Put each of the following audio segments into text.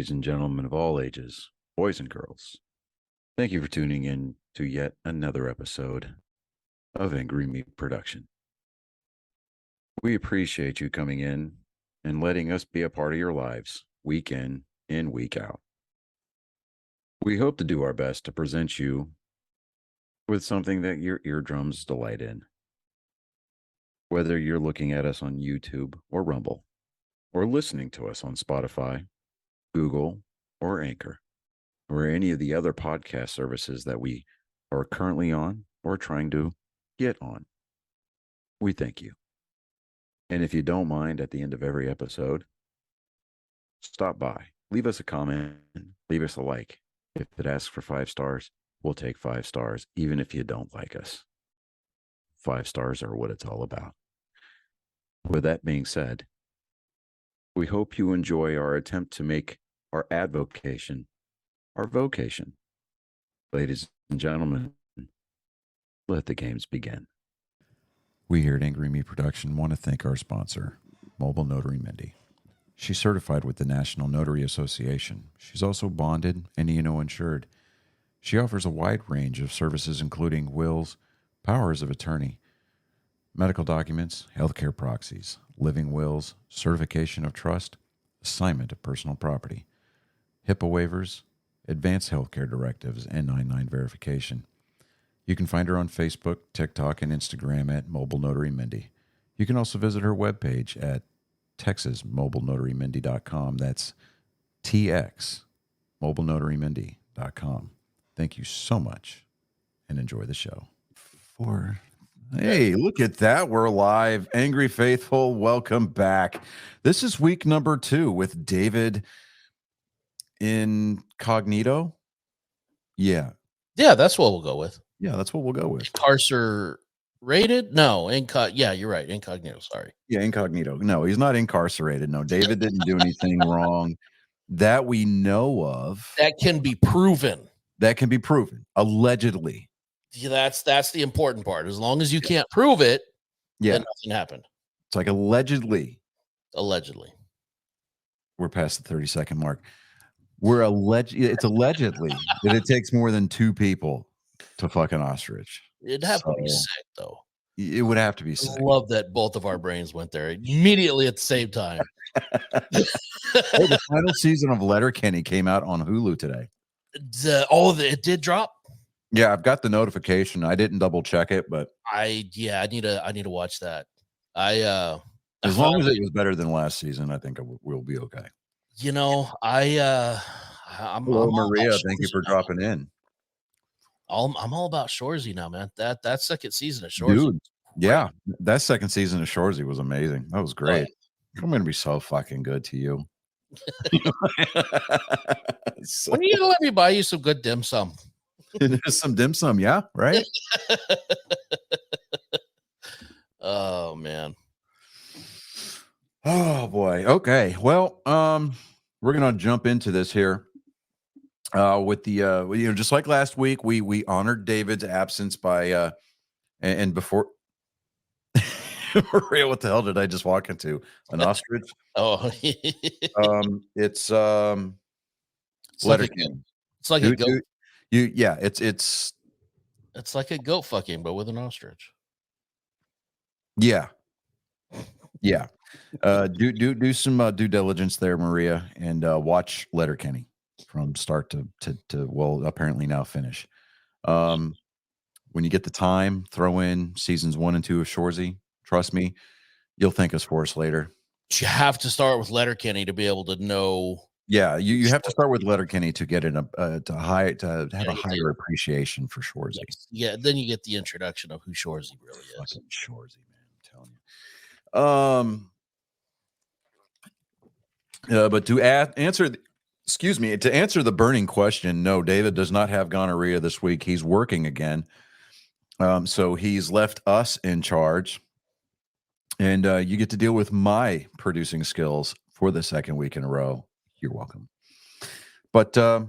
ladies and gentlemen of all ages, boys and girls. Thank you for tuning in to yet another episode of Angry Meat Production. We appreciate you coming in and letting us be a part of your lives week in and week out. We hope to do our best to present you with something that your eardrums delight in. Whether you're looking at us on YouTube or Rumble, or listening to us on Spotify, Google, or Anchor, or any of the other podcast services that we are currently on or trying to get on. We thank you. And if you don't mind, at the end of every episode, stop by, leave us a comment, leave us a like. If it asks for 5 stars, we'll take 5 stars, even if you don't like us. 5 stars are what it's all about. With that being said, we hope you enjoy our attempt to make our advocation our vocation. Ladies and gentlemen, let the games begin. We here at Angry Me Production want to thank our sponsor, Mobile Notary Mindy. She's certified with the National Notary Association. She's also bonded and E&O insured. She offers a wide range of services including wills, powers of attorney, medical documents, healthcare proxies, living wills, certification of trust, assignment of personal property, HIPAA waivers, advanced healthcare directives, and 99 verification. You can find her on Facebook, TikTok, and Instagram at Mobile Notary Mindy. You can also visit her webpage at TexasMobileNotaryMindy.com. That's TX, MobileNotaryMindy.com. Thank you so much and enjoy the show. Hey, look at that. We're live. Angry Faithful, welcome back. This is week number 2 with David Incognito. Yeah, that's what we'll go with. Yeah, that's what we'll go with. Incarcerated? No, yeah, you're right. Incognito. Sorry. Yeah, incognito. No, he's not incarcerated. No, David didn't do anything wrong that we know of. That can be proven. Allegedly. Yeah, that's the important part. As long as you can't prove it, then nothing happened. It's like allegedly. We're past the 30-second mark. It's allegedly that it takes more than 2 people to fuck an ostrich. It'd have to be sick, though. It would have to be sick. I love that both of our brains went there immediately at the same time. The final season of Letterkenny came out on Hulu today. It did drop? Yeah, I've got the notification. I didn't double check it, but I need to watch that. As long as it was better than last season, I think we'll be okay. You know, Hello, Maria. Thank you for dropping in. I'm all about Shoresy now, man. That second season of Shoresy. Dude, yeah. That second season of Shoresy was amazing. That was great. I'm going to be so fucking good to you. When are you going to let me buy you some good dim sum? Some dim sum, yeah, right? Oh, man. Oh, boy. Okay. Well, we're going to jump into this here. With the just like last week, we honored David's absence by and before Maria, what the hell did I just walk into? An ostrich? Oh, it's Letterkenny. It's like a goat. It's like a goat fucking, but with an ostrich. Yeah. Do some due diligence there, Maria, and watch Letterkenny from start to well, apparently now finish. When you get the time, throw in seasons 1 and 2 of Shoresy. Trust me, you'll thank us for us later. You have to start with Letterkenny to be able to know. Yeah, you have to start with Letterkenny to get to have a higher appreciation for Shoresy. Yes. Yeah, then you get the introduction of who Shoresy really is. Fucking Shoresy, man, I'm telling you. But to answer the burning question, no, David does not have gonorrhea this week. He's working again. So he's left us in charge. And you get to deal with my producing skills for the second week in a row. You're welcome. But to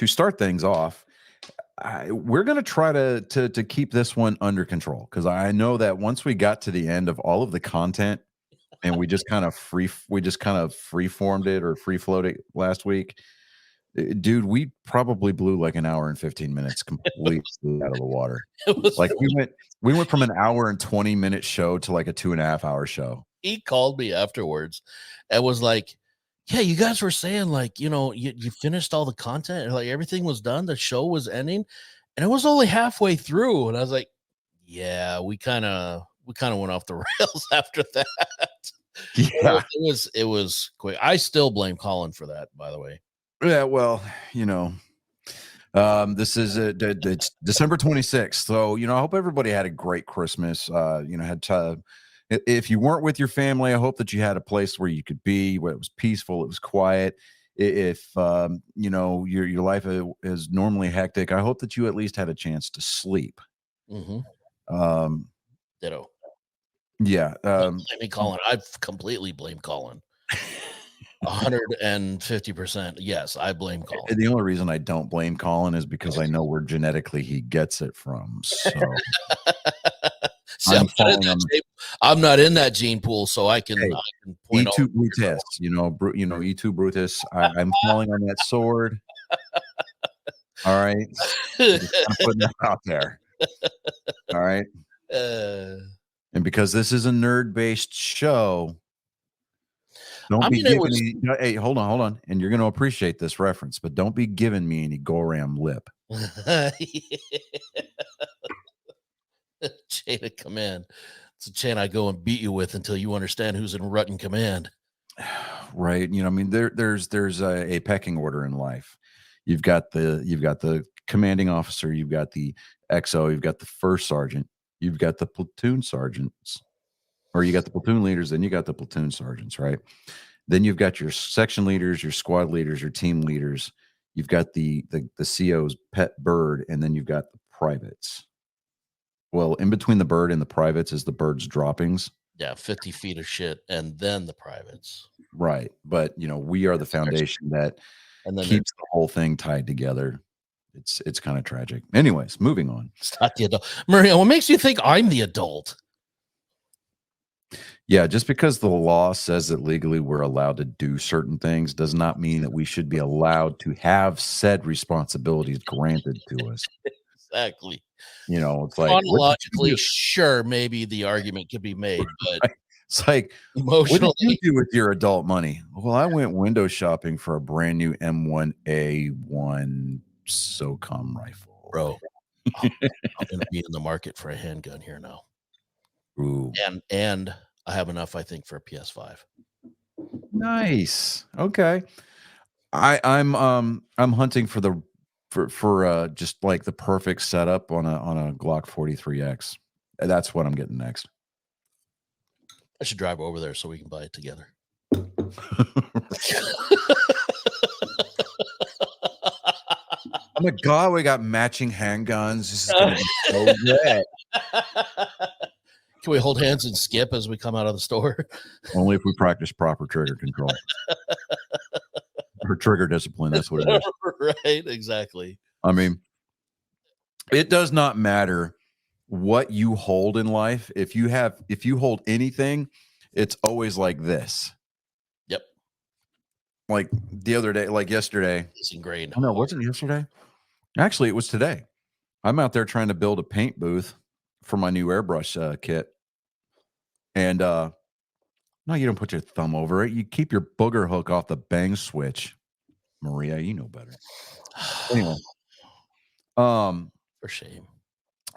start things off, we're going to try to keep this one under control, because I know that once we got to the end of all of the content and we just kind of free formed it or free floated last week. Dude, we probably blew like an hour and 15 minutes completely out of the water. Like we went from an hour and 20-minute show to like a 2.5 hour show. He called me afterwards and was like, yeah, you guys were saying like, you finished all the content and like everything was done. The show was ending and it was only halfway through. And I was like, yeah, we kind of went off the rails after that. Yeah. It was quick. I still blame Colin for that, by the way. Yeah, well, this is it's December 26th. So, I hope everybody had a great Christmas. If you weren't with your family, I hope that you had a place where you could be, where it was peaceful, it was quiet. If your life is normally hectic, I hope that you at least had a chance to sleep. Mm-hmm. Ditto. Yeah. Colin. I completely blame Colin. 150%. Yes, I blame Colin. The only reason I don't blame Colin is because I know where genetically he gets it from. So See, I'm not in that gene pool, so I can point E2 Brutus, E2 Brutus. I'm falling on that sword. All right. I'm putting that out there. All right. And because this is a nerd-based show, hey, hold on. And you're going to appreciate this reference, but don't be giving me any Goram lip. Chain of command. It's a chain I go and beat you with until you understand who's in Rutten command. Right. There's a pecking order in life. You've got the commanding officer, you've got the XO, you've got the first sergeant, you've got the platoon sergeants, or you got the platoon leaders, then you got the platoon sergeants, right? Then you've got your section leaders, your squad leaders, your team leaders. You've got the CO's pet bird, and then you've got the privates. Well, in between the bird and the privates is the bird's droppings. Yeah, 50 feet of shit, and then the privates. Right. But, we are the foundation that keeps the whole thing tied together. It's kind of tragic. Anyways, moving on. It's not the adult. Maria, what makes you think I'm the adult? Yeah, just because the law says that legally we're allowed to do certain things does not mean that we should be allowed to have said responsibilities granted to us. Exactly. It's like chronologically, sure, maybe the argument could be made, but it's like, emotionally, what did you do with your adult money? Well, I went window shopping for a brand new M1A1 SOCOM rifle. Bro, I'm going to be in the market for a handgun here now. Ooh. And I have enough, I think, for a PS5. Nice. Okay. I'm hunting for just like the perfect setup on a Glock 43X. That's what I'm getting next. I should drive over there so we can buy it together. Oh my God, we got matching handguns. This is gonna be so good. Can we hold hands and skip as we come out of the store? Only if we practice proper trigger control. Or trigger discipline, that's what it is. Right, exactly. I mean, it does not matter what you hold in life. If you hold anything, it's always like this. Yep. Like the other day, like yesterday. It's ingrained. No, wasn't it yesterday? Actually, it was today. I'm out there trying to build a paint booth for my new airbrush kit. And no, you don't put your thumb over it. You keep your booger hook off the bang switch. Maria, you know better. Anyway. For shame.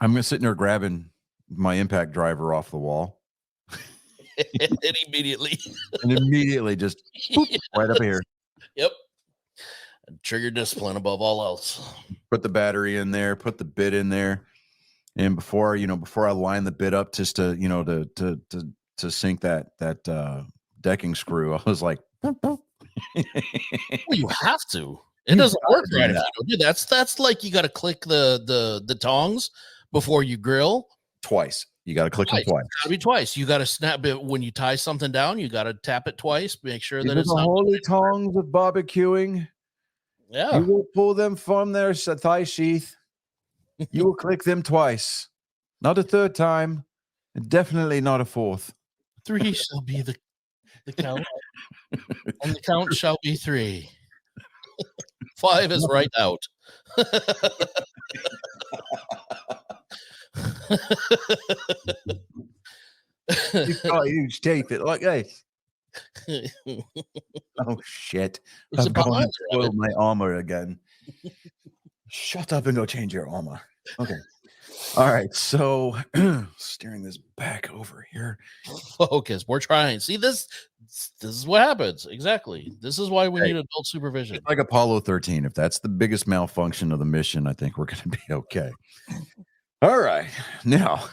I'm sitting there grabbing my impact driver off the wall. and immediately just boop, right up here. Yep. And trigger discipline above all else. Put the battery in there, put the bit in there. And before I line the bit up just to sink that decking screw, I was like, well, you have to. It doesn't work right if you don't do that. That's like you got to click the tongs before you grill. Twice. You got to click them twice. Got to be twice. You got to snap it when you tie something down. You got to tap it twice. Make sure that it's the holy tongs of barbecuing. Yeah. You will pull them from their thigh sheath. You will click them twice. Not a third time. And definitely not a fourth. 3 shall be the The count. And the count shall be 3. 5 is right out. You got huge teeth it like this. Oh shit! Is I've it gone behind and there? spoiled my armor again. Shut up and go change your armor. Okay. All right. So steering this back over here. Focus. We're trying. See this? This is what happens. Exactly. This is why we need adult supervision. It's like Apollo 13. If that's the biggest malfunction of the mission, I think we're going to be okay. All right. Now.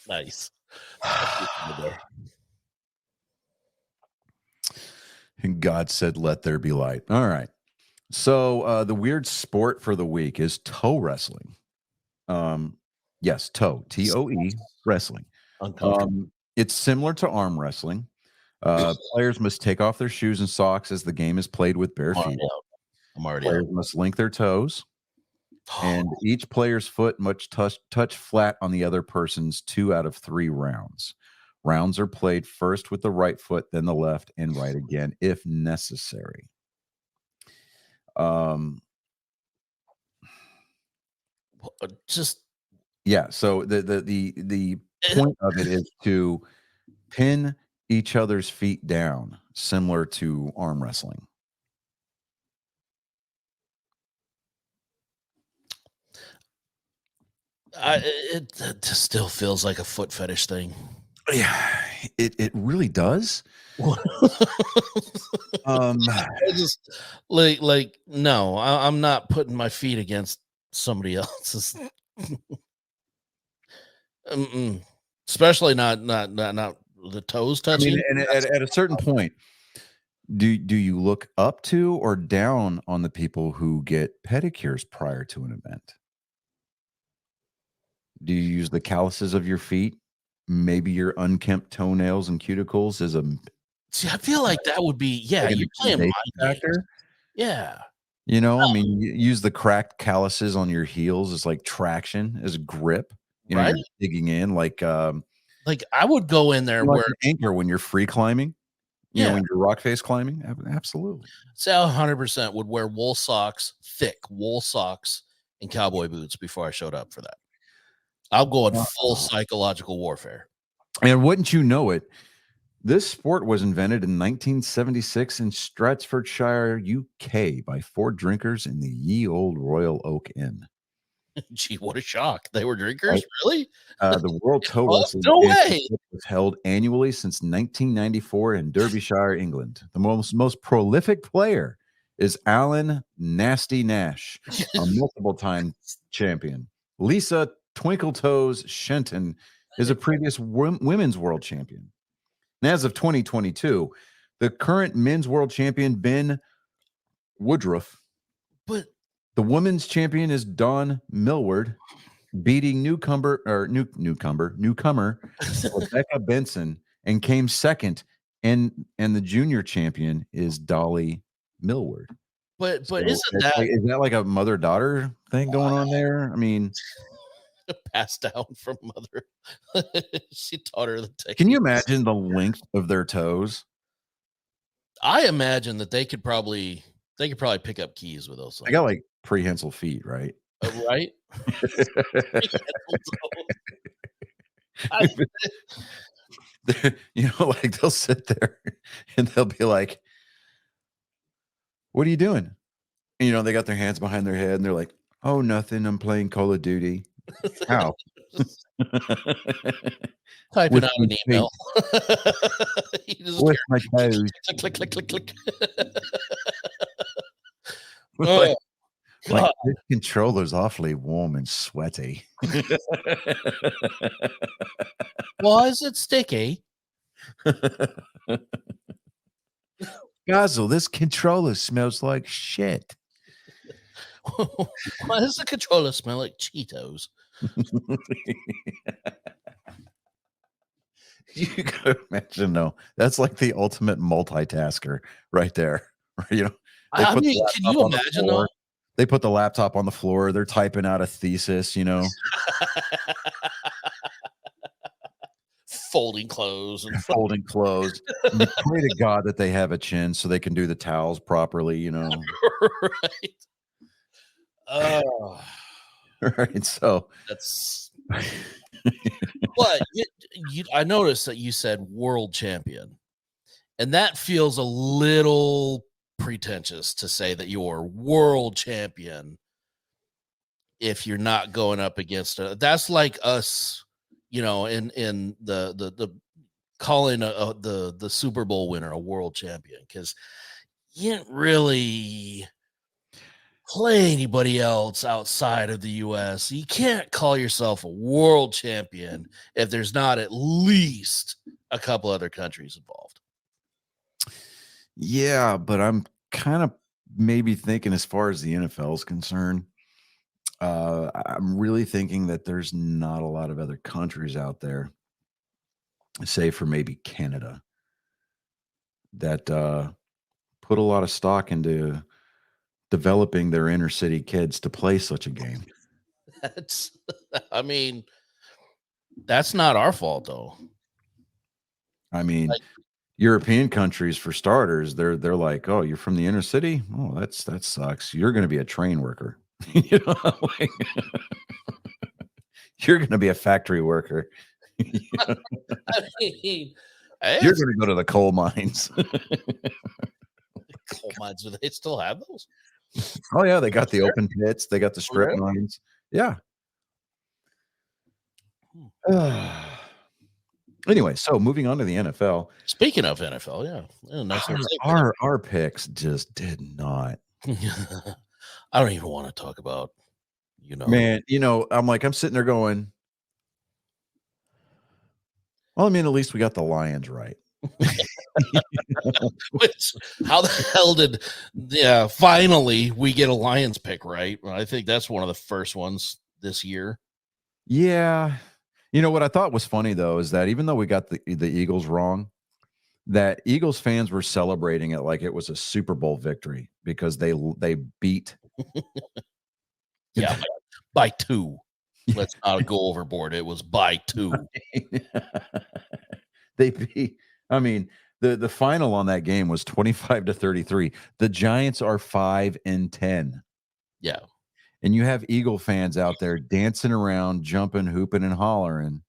Nice. And God said, let there be light. All right. So the weird sport for the week is toe wrestling. Yes, toe, TOE, wrestling. It's similar to arm wrestling. Players must take off their shoes and socks as the game is played with bare feet. Players must link their toes. And each player's foot must touch flat on the other person's 2 out of 3 rounds. Rounds are played first with the right foot, then the left, and right again if necessary. Just yeah. So the point of it is to pin each other's feet down, similar to arm wrestling. It just still feels like a foot fetish thing. Yeah, it really does. Just like no, I'm not putting my feet against somebody else's. Especially not the toes touching. I mean, and at a certain point, do you look up to or down on the people who get pedicures prior to an event? Do you use the calluses of your feet? Maybe your unkempt toenails and cuticles as a. See, I feel like that would be like you play a mind factor. Yeah. You know, I mean, you use the cracked calluses on your heels as like traction, as grip. You know, right? You're digging in like I would go in there where an anchor when you're free climbing. You know, when you're rock face climbing. Absolutely. Sal 100% would wear wool socks, thick wool socks, and cowboy boots before I showed up for that. I'll go in full psychological warfare. And wouldn't you know it, this sport was invented in 1976 in Stratfordshire, UK by 4 drinkers in the ye old Royal Oak Inn. Gee, what a shock. They were drinkers? Really? The World Toe Wrestling was held annually since 1994 in Derbyshire, England. The most prolific player is Alan Nasty Nash, a multiple-time champion. Lisa Twinkle Toes Shenton is a previous women's world champion. And as of 2022, the current men's world champion, Ben Woodruff. But the women's champion is Dawn Millward, beating newcomer Rebecca Benson, and came second. And the junior champion is Dolly Millward. But so isn't is that like a mother-daughter thing going on there? I mean, passed down from mother. She taught her the technique. Can you imagine the length of their toes? I imagine that they could probably pick up keys with those. I got like prehensile feet, right? Right? You know, like they'll sit there and they'll be like, "What are you doing?" And, you know, they got their hands behind their head and they're like, "Oh, nothing. I'm playing Call of Duty." How? Typing out an email. With my toes. Click, click, click, click. Like this controller's awfully warm and sweaty. Why is it sticky? Gazel, this controller smells like shit. Why does the controller smell like Cheetos? You can imagine, though. That's like the ultimate multitasker right there. You know, I mean, can you imagine though? They put the laptop on the floor. They're typing out a thesis, you know. folding clothes and folding clothes. You pray to God that they have a chin so they can do the towels properly, you know. right. Oh, Right. So that's. But I noticed that you said world champion, and that feels a little pretentious to say that you're world champion if you're not going up against that's like us, in the calling the Super Bowl winner a world champion, because you didn't really play anybody else outside of the US. You can't call yourself a world champion if there's not at least a couple other countries involved. yeah, but I'm kind of maybe thinking as far as the NFL is concerned, I'm really thinking that there's not a lot of other countries out there, say for maybe Canada, that put a lot of stock into developing their inner city kids to play such a game. That's I mean, that's not our fault though. I mean, Like, European countries, for starters, they're like, "Oh, you're from the inner city? Oh, that sucks. You're going to be a train worker. You know, like, you're going to be a factory worker. I mean, You're going to go to the coal mines." coal mines, do they still have those? Oh yeah, they got the open pits, they got the strip Really? mines. Yeah. Anyway, so moving on to the NFL, Speaking of NFL, yeah, nice little our picks just did not. I don't even want to talk about, Man, I'm sitting there going, well, I mean, at least we got the Lions right. which, how the hell did, finally we get a Lions pick right? I think that's one of the first ones this year. Yeah. You know what I thought was funny though is that even though we got the Eagles wrong, that Eagles fans were celebrating it like it was a Super Bowl victory because they beat Yeah, by 2. Let's not go overboard. It was by 2. They beat, I mean, the final on that game was 25-33. The Giants are 5-10. Yeah. And you have Eagle fans out there dancing around, jumping, hooping, and hollering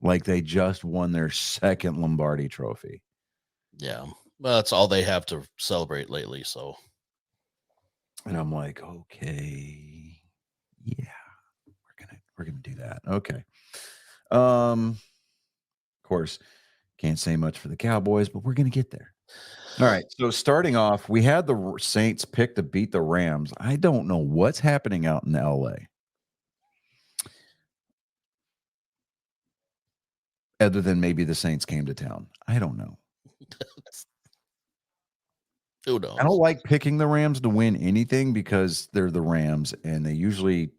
like they just won their second Lombardi trophy. Yeah. Well, that's all they have to celebrate lately. So, and I'm like, okay, yeah, we're gonna do that. Okay. Of course, can't say much for the Cowboys, but we're gonna get there. All right. So starting off, we had the Saints pick to beat the Rams. I don't know what's happening out in LA. Other than maybe the Saints came to town. I don't know. who knows? I don't like picking the Rams to win anything because they're the Rams and they usually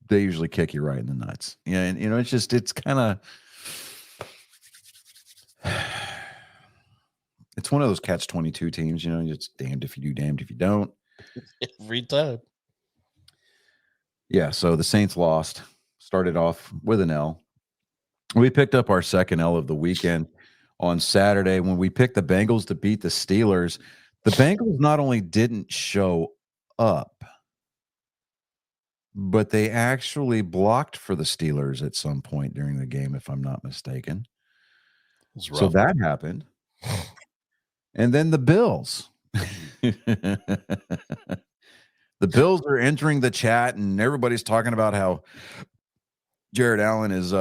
kick you right in the nuts. Yeah, and it's kind of it's one of those catch-22 teams, it's damned if you do, damned if you don't. Every time. Yeah, so the Saints lost, started off with an L. We picked up our second L of the weekend on Saturday when we picked the Bengals to beat the Steelers. The Bengals not only didn't show up, but they actually blocked for the Steelers at some point during the game, if I'm not mistaken. So that happened. And then the Bills. The Bills are entering the chat, and everybody's talking about how Jared Allen is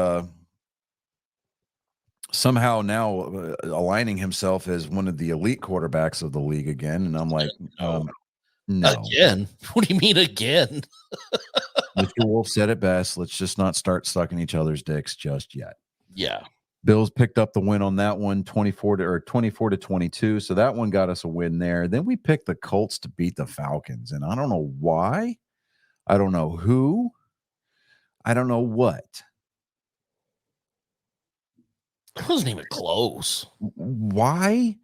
somehow now aligning himself as one of the elite quarterbacks of the league again. And I'm like, no. Again? What do you mean again? Mr. Wolf said it best. Let's just not start sucking each other's dicks just yet. Yeah. Bills picked up the win on that one, 24-22. So that one got us a win there. Then we picked the Colts to beat the Falcons. And I don't know why. I don't know who. I don't know what. It wasn't even close. Why?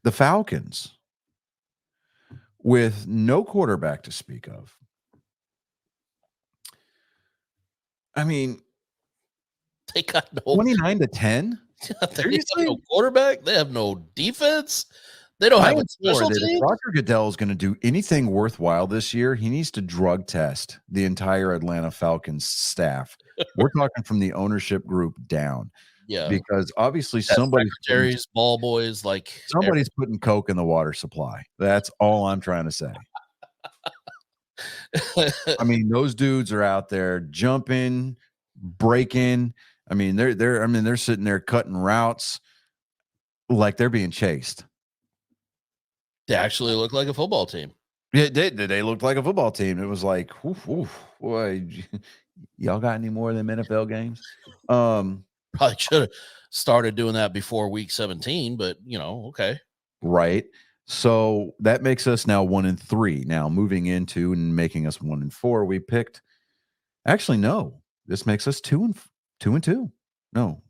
The Falcons, with no quarterback to speak of, I mean, They got no 29-10. they have Seriously? no quarterback. They have no defense. They don't have I a implore special that if team. Roger Goodell is going to do anything worthwhile this year, he needs to drug test the entire Atlanta Falcons staff. We're talking from the ownership group down, Yeah, because obviously That's somebody's secretaries, ball boys, like putting coke in the water supply. That's all I'm trying to say. I mean, those dudes are out there jumping, breaking. I mean, they're sitting there cutting routes like they're being chased. they actually look like a football team. Yeah, they looked like a football team. It was like, oof, oof, boy, y'all got any more of them NFL games? Probably should have started doing that before week 17, but okay. Right. So that makes us now 1-3. Now moving into and making us 1-4, we picked. Actually, no, this makes us 2-2. No,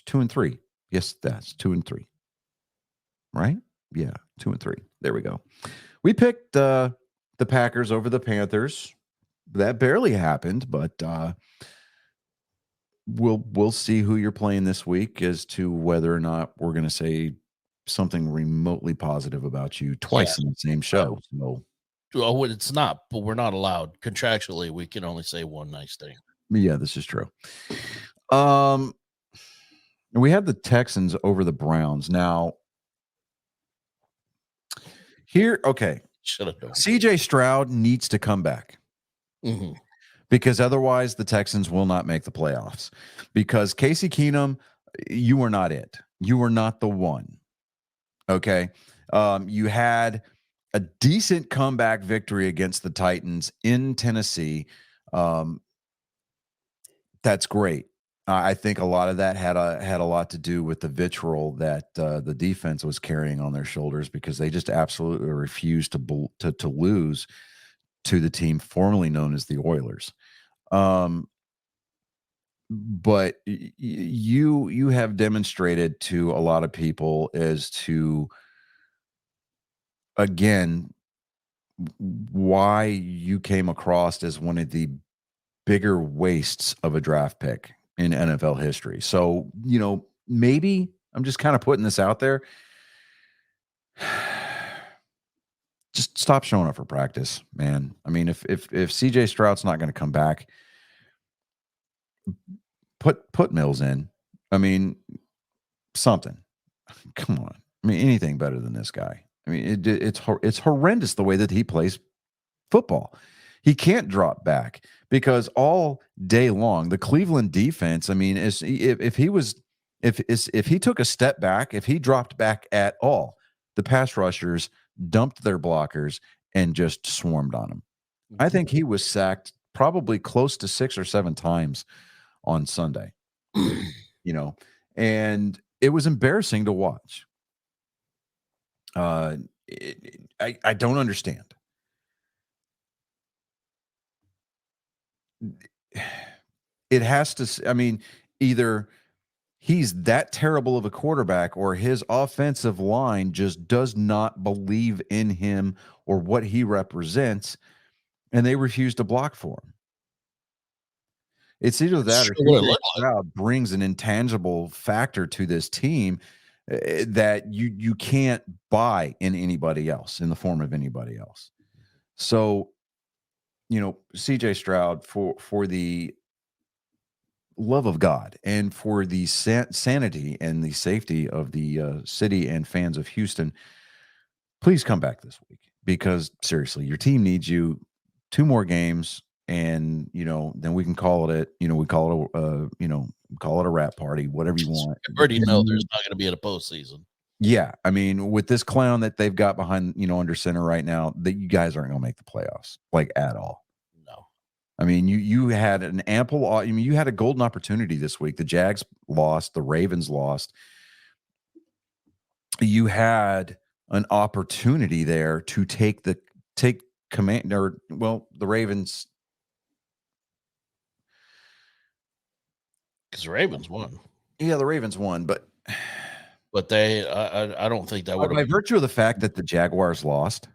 2-3. Yes, that's 2-3. Right? Yeah, 2-3. There we go. We picked the Packers over the Panthers. That barely happened, but we'll see who you're playing this week as to whether or not we're going to say something remotely positive about you twice in the same show. So, Well, it's not, but we're not allowed contractually. We can only say one nice thing. yeah, this is true. We had the Texans over the Browns. Now, here, okay, Should have done. CJ Stroud needs to come back. Mm-hmm. Because otherwise the Texans will not make the playoffs. Because Casey Keenum, you are not it. You are not the one. Okay. You had a decent comeback victory against the Titans in Tennessee. That's great. I think a lot of that had a lot to do with the vitriol that the defense was carrying on their shoulders, because they just absolutely refused to lose to the team formerly known as the Oilers. But you have demonstrated to a lot of people as to, again, why you came across as one of the bigger wastes of a draft pick in NFL history. So, maybe I'm just kind of putting this out there. Just stop showing up for practice, man. I mean, if CJ Stroud's not going to come back, put Mills in. I mean, something. Come on. I mean, anything better than this guy. I mean, it's horrendous the way that he plays football. He can't drop back, because all day long the Cleveland defense, I mean, if he took a step back, if he dropped back at all, the pass rushers dumped their blockers and just swarmed on him. I think he was sacked probably close to 6 or 7 times on Sunday. And it was embarrassing to watch. I don't understand. It has to, I mean, either he's that terrible of a quarterback, or his offensive line just does not believe in him or what he represents, and they refuse to block for him. It's either that or CJ Stroud brings an intangible factor to this team that you can't buy in anybody else, in the form of anybody else. So, CJ Stroud, for the love of God and for the sanity and the safety of the city and fans of Houston, please come back this week, because seriously, your team needs you. 2 more games, and then we can call it we call it a rap party, whatever you want. I already know there's not going to be a postseason. Yeah, I mean, with this clown that they've got behind, under center right now, that you guys aren't going to make the playoffs, like, at all. No. I mean, you had an ample. I mean, you had a golden opportunity this week. The Jags lost. The Ravens lost. You had an opportunity there to take command, or the Ravens. Because the Ravens won. Yeah, the Ravens won, but they, I don't think that would. By virtue of the fact that the Jaguars lost,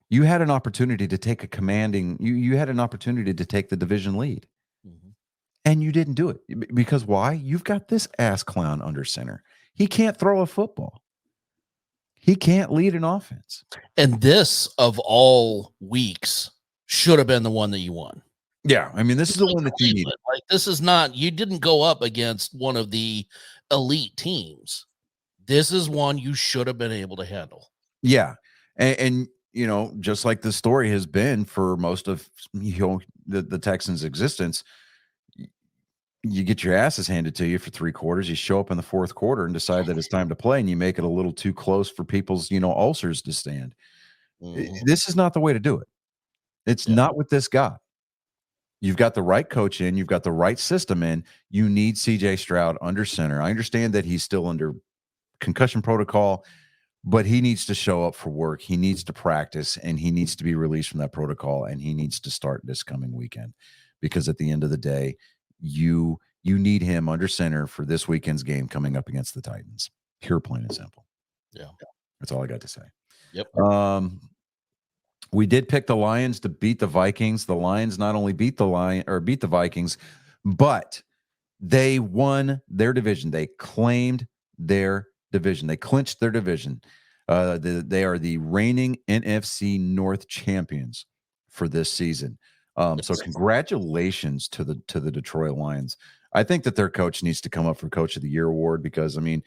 you had an opportunity to take a commanding. You had an opportunity to take the division lead. and you didn't do it because why? You've got this ass clown under center. He can't throw a football. He can't lead an offense. And this, of all weeks, should have been the one that you won. Yeah, I mean, this is the one that you need. Like, this is not, you didn't go up against one of the elite teams. This is one you should have been able to handle. Yeah, and you know, just like the story has been for most of the Texans' existence, you get your asses handed to you for 3 quarters. You show up in the 4th quarter and decide that it's time to play, and you make it a little too close for people's ulcers to stand. This is not the way to do it. It's not with this guy. You've got the right coach in. You've got the right system in. You need C.J. Stroud under center. I understand that he's still under concussion protocol, but he needs to show up for work. He needs to practice, and he needs to be released from that protocol, and he needs to start this coming weekend because at the end of the day, you need him under center for this weekend's game coming up against the Titans. Pure, plain and simple. Yeah. That's all I got to say. Yep. We did pick the Lions to beat the Vikings. The Lions not only beat the Vikings, but they won their division. They claimed their division. They clinched their division. They are the reigning NFC North champions for this season. So congratulations to the Detroit Lions. I think that their coach needs to come up for Coach of the Year award because, I mean,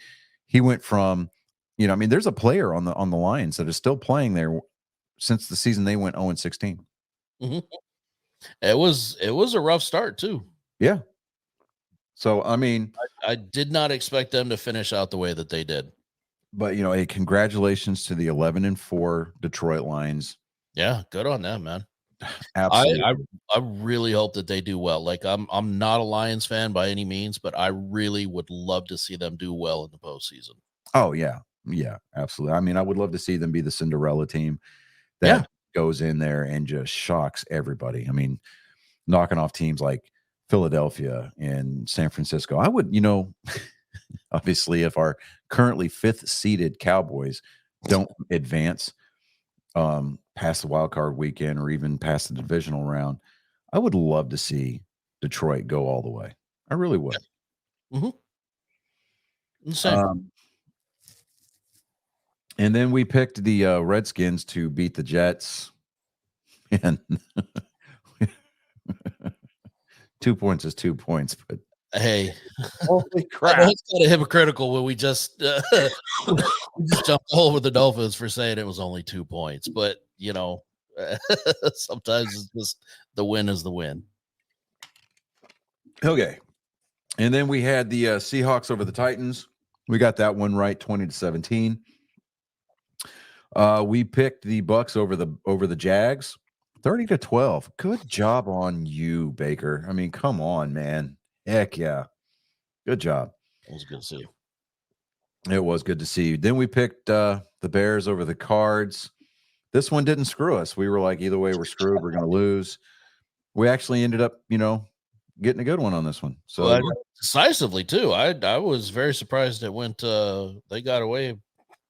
he went from, there's a player on the Lions that is still playing there since the season they went 0-16. Mm-hmm. It was a rough start too. Yeah. So, I mean, I did not expect them to finish out the way that they did. But, hey, congratulations to the 11-4 Detroit Lions. Yeah, good on them, man. Absolutely. I really hope that they do well. Like, I'm not a Lions fan by any means, but I really would love to see them do well in the postseason. Oh, yeah. Yeah, absolutely. I mean, I would love to see them be the Cinderella team that goes in there and just shocks everybody. I mean, knocking off teams like Philadelphia and San Francisco. I would, obviously, if our currently 5th seeded Cowboys don't advance past the wild card weekend or even past the divisional round, I would love to see Detroit go all the way. I really would. Mm-hmm. And then we picked the Redskins to beat the Jets. And 2 points is 2 points, but hey, holy crap! It's kind of hypocritical when we just jumped all over the Dolphins for saying it was only 2 points, but sometimes it's just the win is the win. Okay, and then we had the Seahawks over the Titans. We got that one right, 20-17. We picked the Bucks over the Jags, 30-12. Good job on you, Baker. I mean, come on, man. Heck yeah. Good job. It was good to see you. It was good to see you. Then we picked the Bears over the Cards. This one didn't screw us. We were like, either way, we're screwed. We're going to lose. We actually ended up, getting a good one on this one. So decisively too. I was very surprised it went. They got away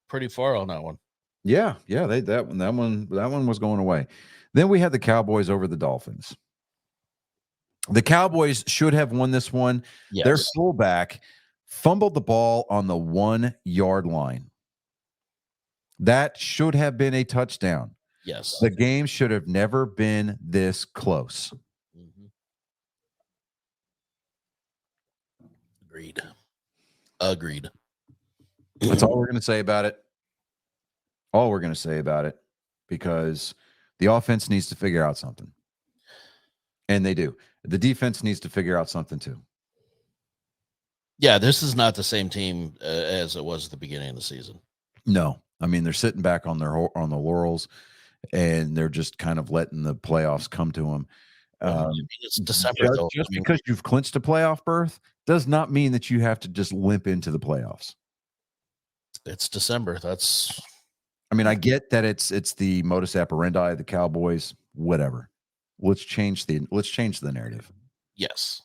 pretty far on that one. Yeah. That one was going away. Then we had the Cowboys over the Dolphins. The Cowboys should have won this one. Yes. Their fullback fumbled the ball on the 1-yard line. That should have been a touchdown. Yes. The game should have never been this close. Mm-hmm. Agreed. That's all we're going to say about it. All we're going to say about it, because the offense needs to figure out something. And they do. The defense needs to figure out something too. Yeah, this is not the same team as it was at the beginning of the season. No. I mean, they're sitting back on the laurels, and they're just kind of letting the playoffs come to them. It's December, just because you've clinched a playoff berth does not mean that you have to just limp into the playoffs. It's December. I mean, I get that it's the modus operandi of the Cowboys, whatever. Let's change the narrative. Yes.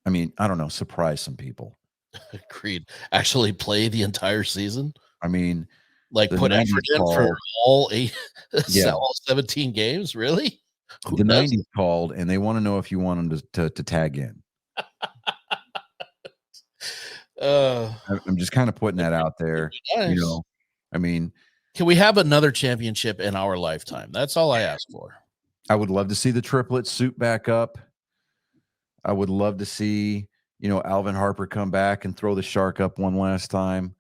I mean, I don't know, surprise some people. Agreed. Actually play the entire season. I mean, like put effort in for all 17 games, really? The 90s called, and they want to know if you want them to tag in. Uh, I'm just kind of putting that out there. You nice. know, I mean, Can we have another championship in our lifetime? That's all I ask for. I would love to see the triplets suit back up. I would love to see, Alvin Harper come back and throw the shark up one last time.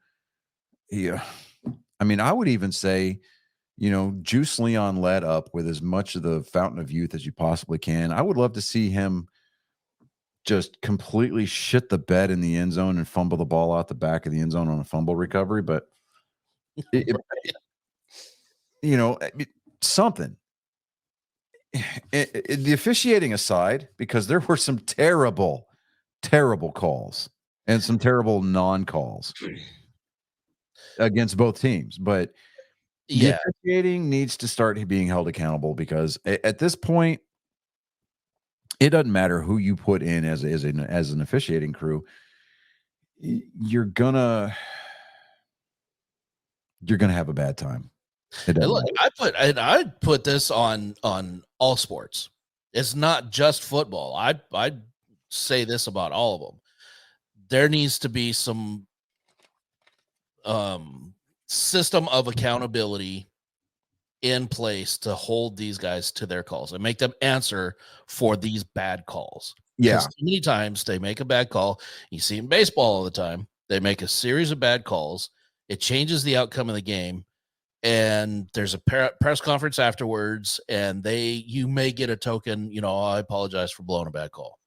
Yeah. I mean, I would even say, juice Leon Lett up with as much of the fountain of youth as you possibly can. I would love to see him just completely shit the bed in the end zone and fumble the ball out the back of the end zone on a fumble recovery. But, something. The officiating aside, because there were some terrible, terrible calls and some terrible non-calls against both teams. But the officiating needs to start being held accountable, because at this point, it doesn't matter who you put in as an officiating crew. You're gonna have a bad time. And look, I put this on all sports. It's not just football. I'd say this about all of them. There needs to be some system of accountability in place to hold these guys to their calls and make them answer for these bad calls. Yeah. Too many times they make a bad call. You see in baseball all the time. They make a series of bad calls. It changes the outcome of the game. And there's a press conference afterwards, and you may get a token, I apologize for blowing a bad call.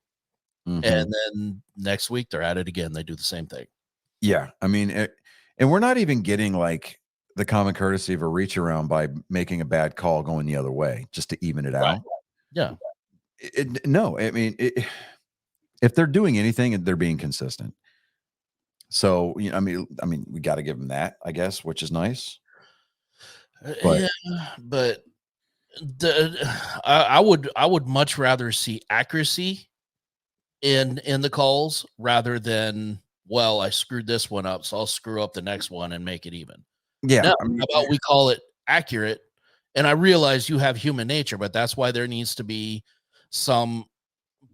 Mm-hmm. And then next week they're at it again. They do the same thing. Yeah. I mean, and we're not even getting like the common courtesy of a reach around by making a bad call going the other way just to even it out. Yeah. No, I mean, if they're doing anything, they're being consistent. So, I mean, we got to give them that, I guess, which is nice. But I would much rather see accuracy in the calls rather than, well, I screwed this one up, so I'll screw up the next one and make it even. Yeah. Now, how about we call it accurate? And I realize you have human nature, but that's why there needs to be some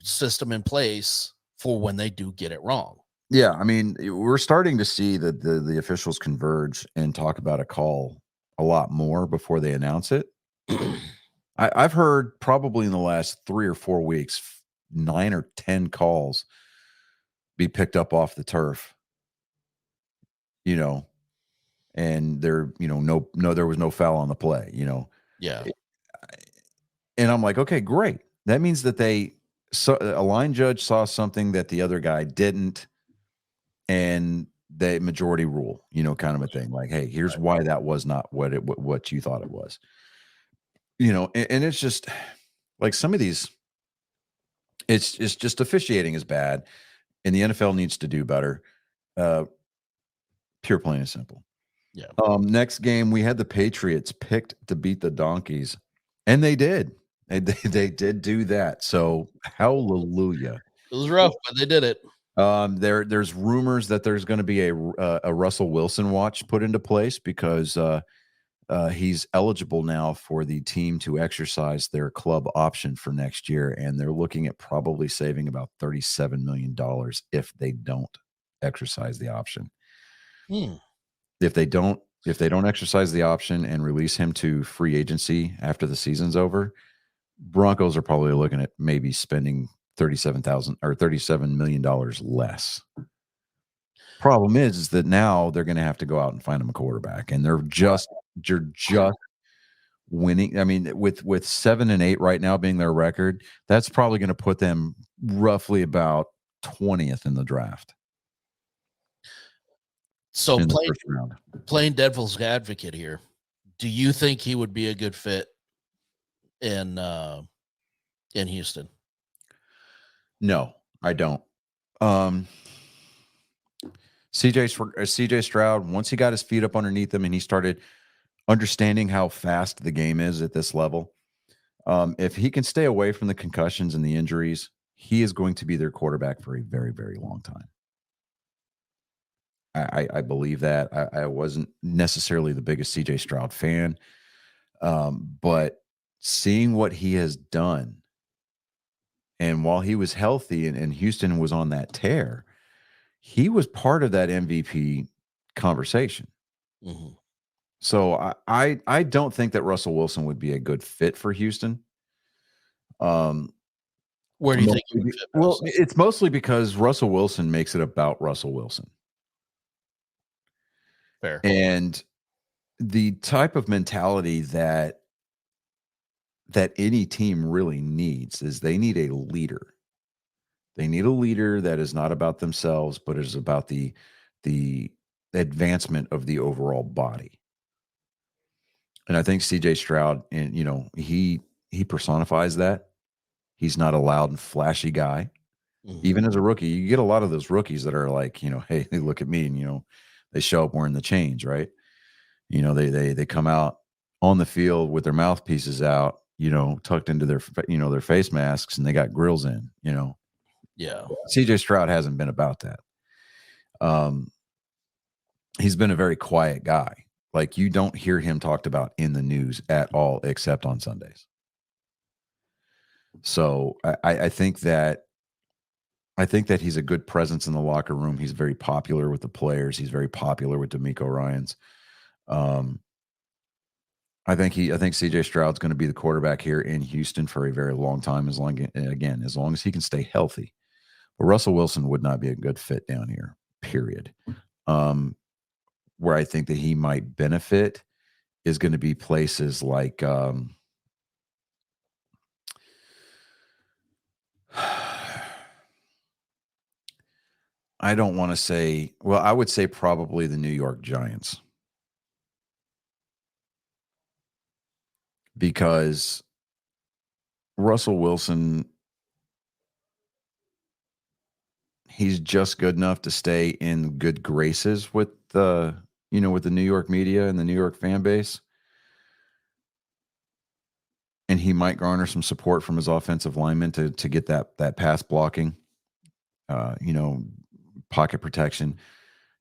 system in place for when they do get it wrong. Yeah, I mean, we're starting to see that the officials converge and talk about a call a lot more before they announce it. I've heard probably in the last 3 or 4 weeks, 9 or 10 calls be picked up off the turf, and there, there was no foul on the play, Yeah. And I'm like, okay, great. That means that a line judge saw something that the other guy didn't, and the majority rule, kind of a thing. Like, hey, here's why that was not what you thought it was. And it's just like some of these, it's just officiating is bad, and the NFL needs to do better. Pure, plain and simple. Yeah. Next game, we had the Patriots picked to beat the Donkeys, and they did. They did do that. So hallelujah. It was rough, but they did it. There's rumors that there's going to be a Russell Wilson watch put into place, because he's eligible now for the team to exercise their club option for next year, and they're looking at probably saving about $37 million if they don't exercise the option. If they don't exercise the option and release him to free agency after the season's over, Broncos are probably looking at maybe spending $37 million less. Problem is that now they're going to have to go out and find them a quarterback, and you're just winning. I mean, with 7-8 right now being their record, that's probably going to put them roughly about 20th in the draft. So playing devil's advocate here, do you think he would be a good fit in Houston? No, I don't. CJ Stroud, once he got his feet up underneath him and he started understanding how fast the game is at this level, if he can stay away from the concussions and the injuries, he is going to be their quarterback for a very, very long time. I believe that. I wasn't necessarily the biggest CJ Stroud fan, but seeing what he has done And while he was healthy and Houston was on that tear, he was part of that MVP conversation. Mhm. So I don't think that Russell Wilson would be a good fit for Houston. Where do you think he would fit Well, best? it's mostly because Russell Wilson makes it about Russell Wilson. Fair. And the type of mentality that any team really needs is they need a leader. They need a leader that is not about themselves, but is about the advancement of the overall body. And I think CJ Stroud, and he personifies that. He's not a loud and flashy guy. Mhm. Even as a rookie, you get a lot of those rookies that are like, hey, look at me, and they show up wearing the chains, right? They come out on the field with their mouthpieces out, tucked into their their face masks, and they got grills in. Yeah. CJ Stroud hasn't been about that. He's been a very quiet guy. Like, you don't hear him talked about in the news at all, except on Sundays. So I think that he's a good presence in the locker room. He's very popular with the players. He's very popular with DeMeco Ryans. I think CJ Stroud's going to be the quarterback here in Houston for a very long time, as long as he can stay healthy. But Russell Wilson would not be a good fit down here, period. Where I think that he might benefit is going to be places like I don't want to say, well, I would say probably the New York Giants. Because Russell Wilson, he's just good enough to stay in good graces with the New York media and the New York fan base. And he might garner some support from his offensive linemen to get that pass blocking, pocket protection,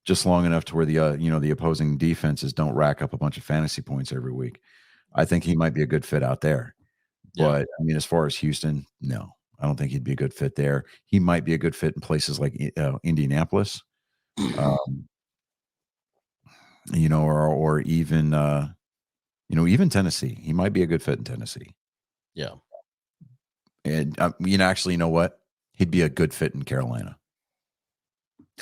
just long enough to where the opposing defenses don't rack up a bunch of fantasy points every week. I think he might be a good fit out there. Yeah. But I mean, as far as Houston, no, I don't think he'd be a good fit there. He might be a good fit in places like Indianapolis, or even even Tennessee. He might be a good fit in Tennessee. Yeah. And actually, you know what? He'd be a good fit in Carolina.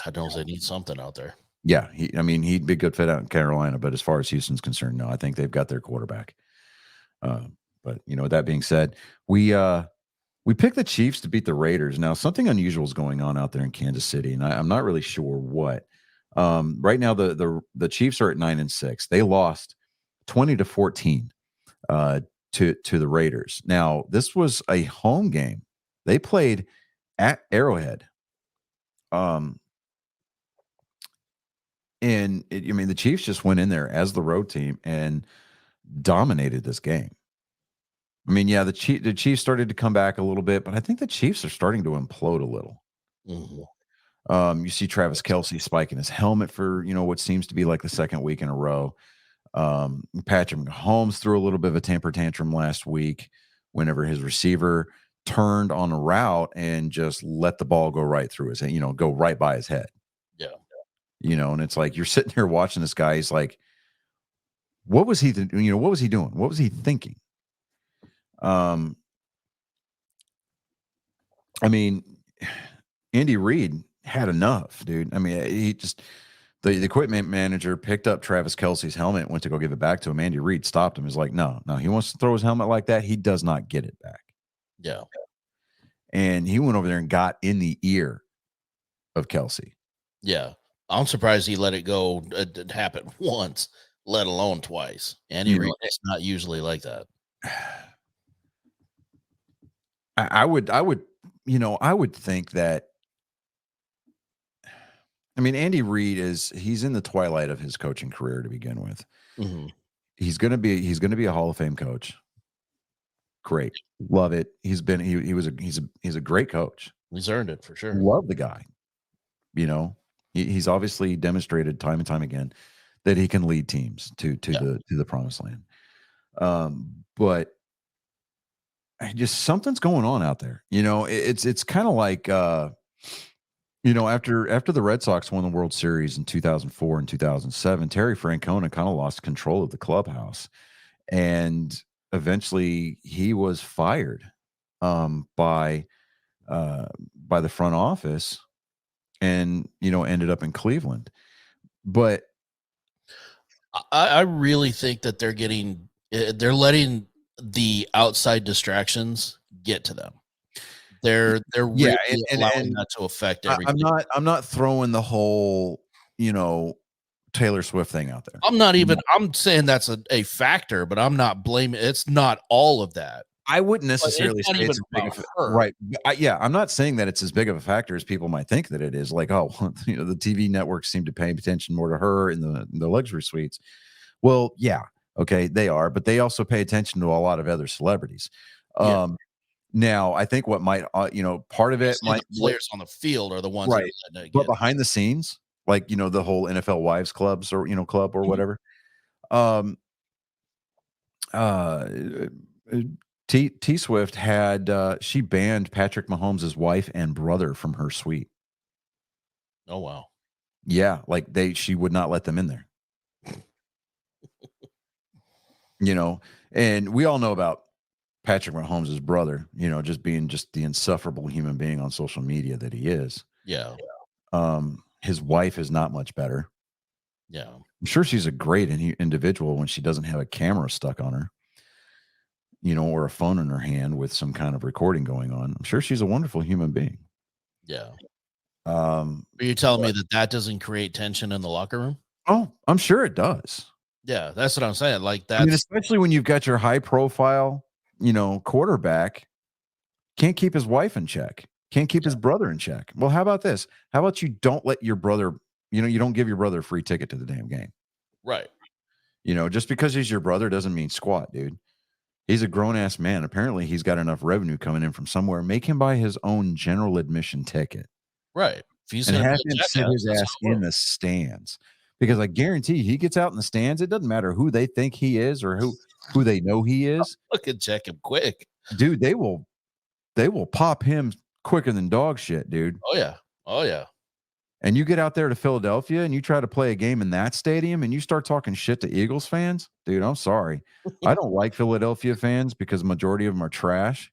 God knows they need something out there. Yeah, he'd be a good fit out in Carolina. But as far as Houston's concerned, no, I think they've got their quarterback. But with that being said, we picked the Chiefs to beat the Raiders. Now, something unusual is going on out there in Kansas City, and I'm not really sure what. Right now, the Chiefs are at 9-6. They lost 20-14 to the Raiders. Now, this was a home game. They played at Arrowhead. And the Chiefs just went in there as the road team and dominated this game. I mean, yeah, the Chiefs started to come back a little bit, but I think the Chiefs are starting to implode a little. Mm-hmm. You see Travis Kelce spiking his helmet for what seems to be like the second week in a row. Patrick Mahomes threw a little bit of a temper tantrum last week whenever his receiver turned on a route and just let the ball go right through his head, go right by his head. Yeah. And it's like you're sitting here watching this guy. He's like, what was he what was he doing? What was he thinking? I mean, Andy Reid had enough, dude. I mean, he just the equipment manager picked up Travis Kelce's helmet, went to go give it back to him. Andy Reid stopped him. He's like, no, he wants to throw his helmet like that. He does not get it back. Yeah. And he went over there and got in the ear of Kelce. Yeah. I'm surprised he let it go. It happen once, let alone twice. Andy Reid is not usually like that. I would think that. I mean, Andy Reid he's in the twilight of his coaching career to begin with. Mm-hmm. He's going to be a Hall of Fame coach. Great. Love it. He's a great coach. He's earned it for sure. Love the guy. He's obviously demonstrated time and time again that he can lead teams to the promised land. But just something's going on out there. It's kind of like after the Red Sox won the World Series in 2004 and 2007, Terry Francona kind of lost control of the clubhouse, and eventually he was fired by the front office, and ended up in Cleveland. But I really think that they're letting the outside distractions get to them. They're really allowing that to affect everything. I'm not throwing the whole Taylor Swift thing out there. I'm saying that's a factor, but I'm not blaming. It's not all of that. I wouldn't necessarily say it's as big of right. I'm not saying that it's as big of a factor as people might think that it is. Like, oh, the TV networks seem to pay attention more to her in the luxury suites. Well, yeah, okay, they are, but they also pay attention to a lot of other celebrities. Yeah. Now, I think what might part of it might the players on the field are the ones right, but behind the scenes, like the whole NFL wives clubs or club or whatever. T Swift had she banned Patrick Mahomes' wife and brother from her suite. Oh wow. Yeah, like she would not let them in there. And we all know about Patrick Mahomes' brother, just being the insufferable human being on social media that he is. Yeah. His wife is not much better. Yeah. I'm sure she's a great individual when she doesn't have a camera stuck on her. Or a phone in her hand with some kind of recording going on. I'm sure she's a wonderful human being. Yeah. Are you telling me that doesn't create tension in the locker room? Oh, I'm sure it does. Yeah, that's what I'm saying. Like that. I mean, especially when you've got your high profile, quarterback can't keep his wife in check, can't keep his brother in check. Well, how about this? How about you don't let your brother, you don't give your brother a free ticket to the damn game. Right. Just because he's your brother doesn't mean squat, dude. He's a grown-ass man. Apparently, he's got enough revenue coming in from somewhere. Make him buy his own general admission ticket. Right. And have him sit his ass in the stands. Because I guarantee he gets out in the stands. It doesn't matter who they think he is or who they know he is. Look and check him quick. Dude, they will pop him quicker than dog shit, dude. Oh, yeah. Oh, yeah. And you get out there to Philadelphia and you try to play a game in that stadium and you start talking shit to Eagles fans, dude, I'm sorry. I don't like Philadelphia fans because the majority of them are trash.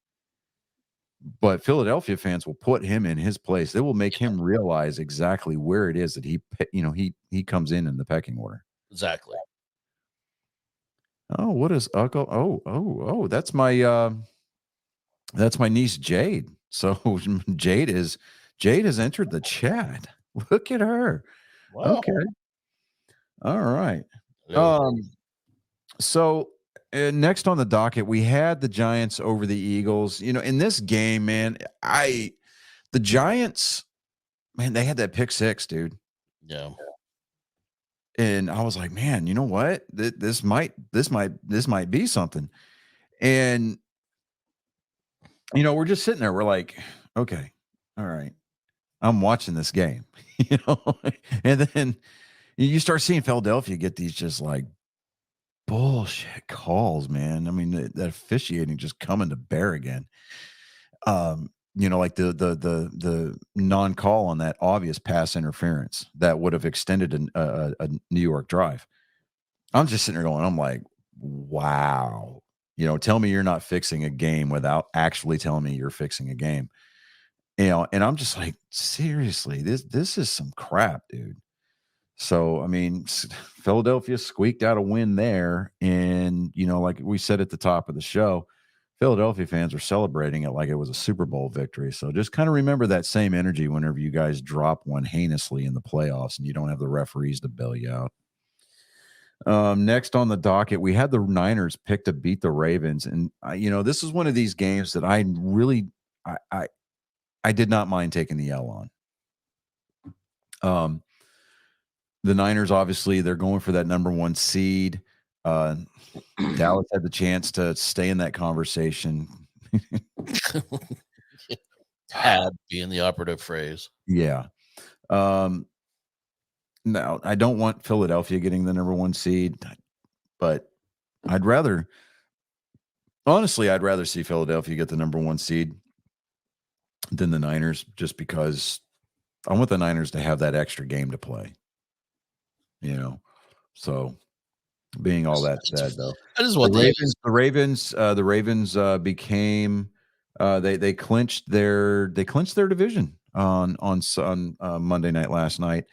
But Philadelphia fans will put him in his place. They will make him realize exactly where it is that he comes in the pecking order. Exactly. Oh, what is Uncle? Oh, that's my niece Jade. So Jade has entered the chat. Look at her. Wow. Okay. All right. So next on the docket, we had the Giants over the Eagles. In this game, man, the Giants, man, they had that pick six, dude. Yeah. And I was like, man, you know what? This might be something. And we're just sitting there. We're like, okay, all right. I'm watching this game, and then you start seeing Philadelphia get these just like bullshit calls, man. I mean, that officiating just coming to bear again. Like the non-call on that obvious pass interference that would have extended a New York drive. I'm just sitting there going, I'm like, wow. Tell me you're not fixing a game without actually telling me you're fixing a game. And I'm just like, seriously, this is some crap, dude. So, I mean, Philadelphia squeaked out a win there. And, like we said at the top of the show, Philadelphia fans are celebrating it like it was a Super Bowl victory. So just kind of remember that same energy whenever you guys drop one heinously in the playoffs and you don't have the referees to bail you out. Next on the docket, we had the Niners pick to beat the Ravens. And, this is one of these games that I really I did not mind taking the L on. The Niners, obviously, they're going for that number one seed. Dallas had the chance to stay in that conversation. Had being the operative phrase. Yeah. Now, I don't want Philadelphia getting the number one seed, but I'd rather Honestly, I'd rather see Philadelphia get the number 1 seed than the Niners, just because I want the Niners to have that extra game to play. So being all that said, though, That is what they the Ravens became they clinched their division on Monday night last night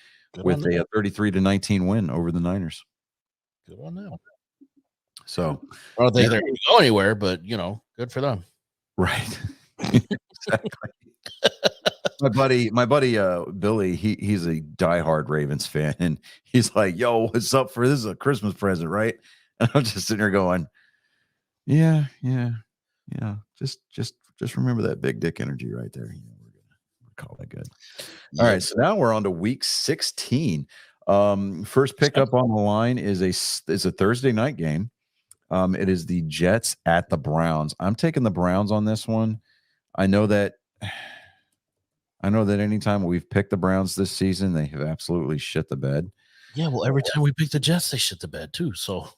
with a 33-19 win over the Niners. Good on them. So I don't think they're going to go anywhere, but good for them. right. Exactly. My buddy Billy, he's a diehard Ravens fan, and he's like, "Yo, what's up for this? Is a Christmas present, right?" And I'm just sitting there going, "Yeah. Just remember that big dick energy right there. We're gonna call that good." All right, so now we're on to week 16. First pickup on the line is a Thursday night game. It is the Jets at the Browns. I'm taking the Browns on this one. I know that anytime we've picked the Browns this season, they have absolutely shit the bed. Yeah, well, every time we pick the Jets, they shit the bed too. So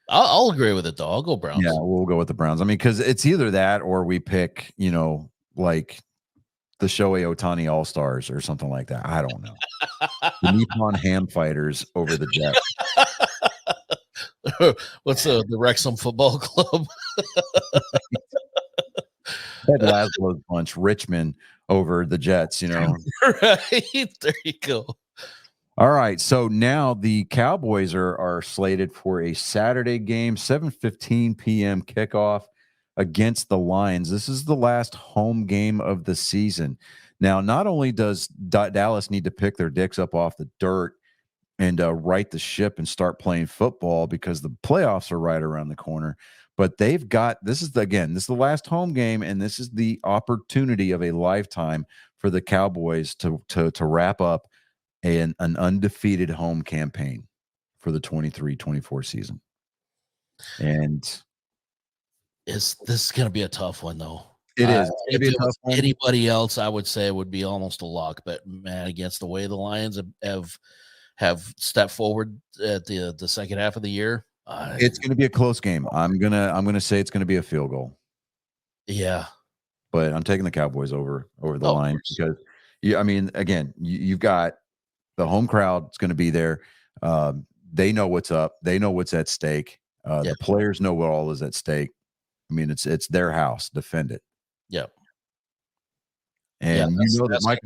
I'll agree with it, though. I'll go Browns. Yeah, we'll go with the Browns. I mean, because it's either that or we pick, like the Shohei Ohtani All-Stars or something like that. I don't know. The Nippon Ham Fighters over the Jets. What's the Wrexham Football Club? Ted Laszlo's bunch, Richmond over the Jets, Right. There you go. All right. So now the Cowboys are slated for a Saturday game, 7:15 p.m. kickoff against the Lions. This is the last home game of the season. Now, not only does Dallas need to pick their dicks up off the dirt and right the ship and start playing football because the playoffs are right around the corner, but this is the last home game, and this is the opportunity of a lifetime for the Cowboys to wrap up an undefeated home campaign for the 23-24 season. And this is going to be a tough one, though. It is. If it was anybody else, I would say it would be almost a lock. But man, against the way the Lions have stepped forward at the second half of the year, it's going to be a close game. I'm gonna say it's going to be a field goal. Yeah, but I'm taking the Cowboys over the Lions because again, you've got the home crowd. It's going to be there. They know what's up. They know what's at stake. The players know what all is at stake. I mean, it's their house. Defend it. Yep. And that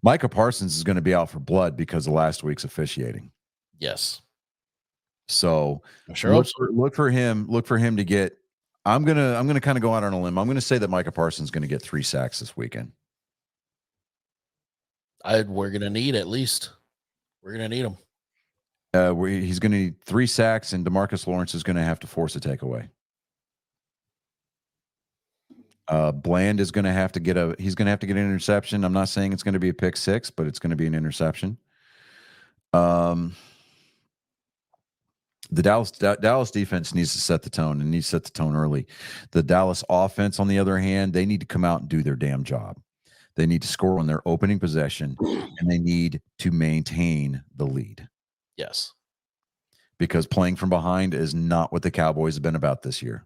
Micah Parsons is going to be out for blood because of last week's officiating. Yes. So sure look for him to get. I'm gonna kind of go out on a limb. I'm gonna say that Micah Parsons is going to get 3 sacks this weekend. We're gonna need at least. We're gonna need him. He's going to need 3 sacks, and DeMarcus Lawrence is going to have to force a takeaway. Bland is going to have to get an interception. I'm not saying it's going to be a pick 6, but it's going to be an interception. The Dallas defense needs to set the tone and needs to set the tone early. The Dallas offense, on the other hand, they need to come out and do their damn job. They need to score on their opening possession, and they need to maintain the lead. Yes. Because playing from behind is not what the Cowboys have been about this year.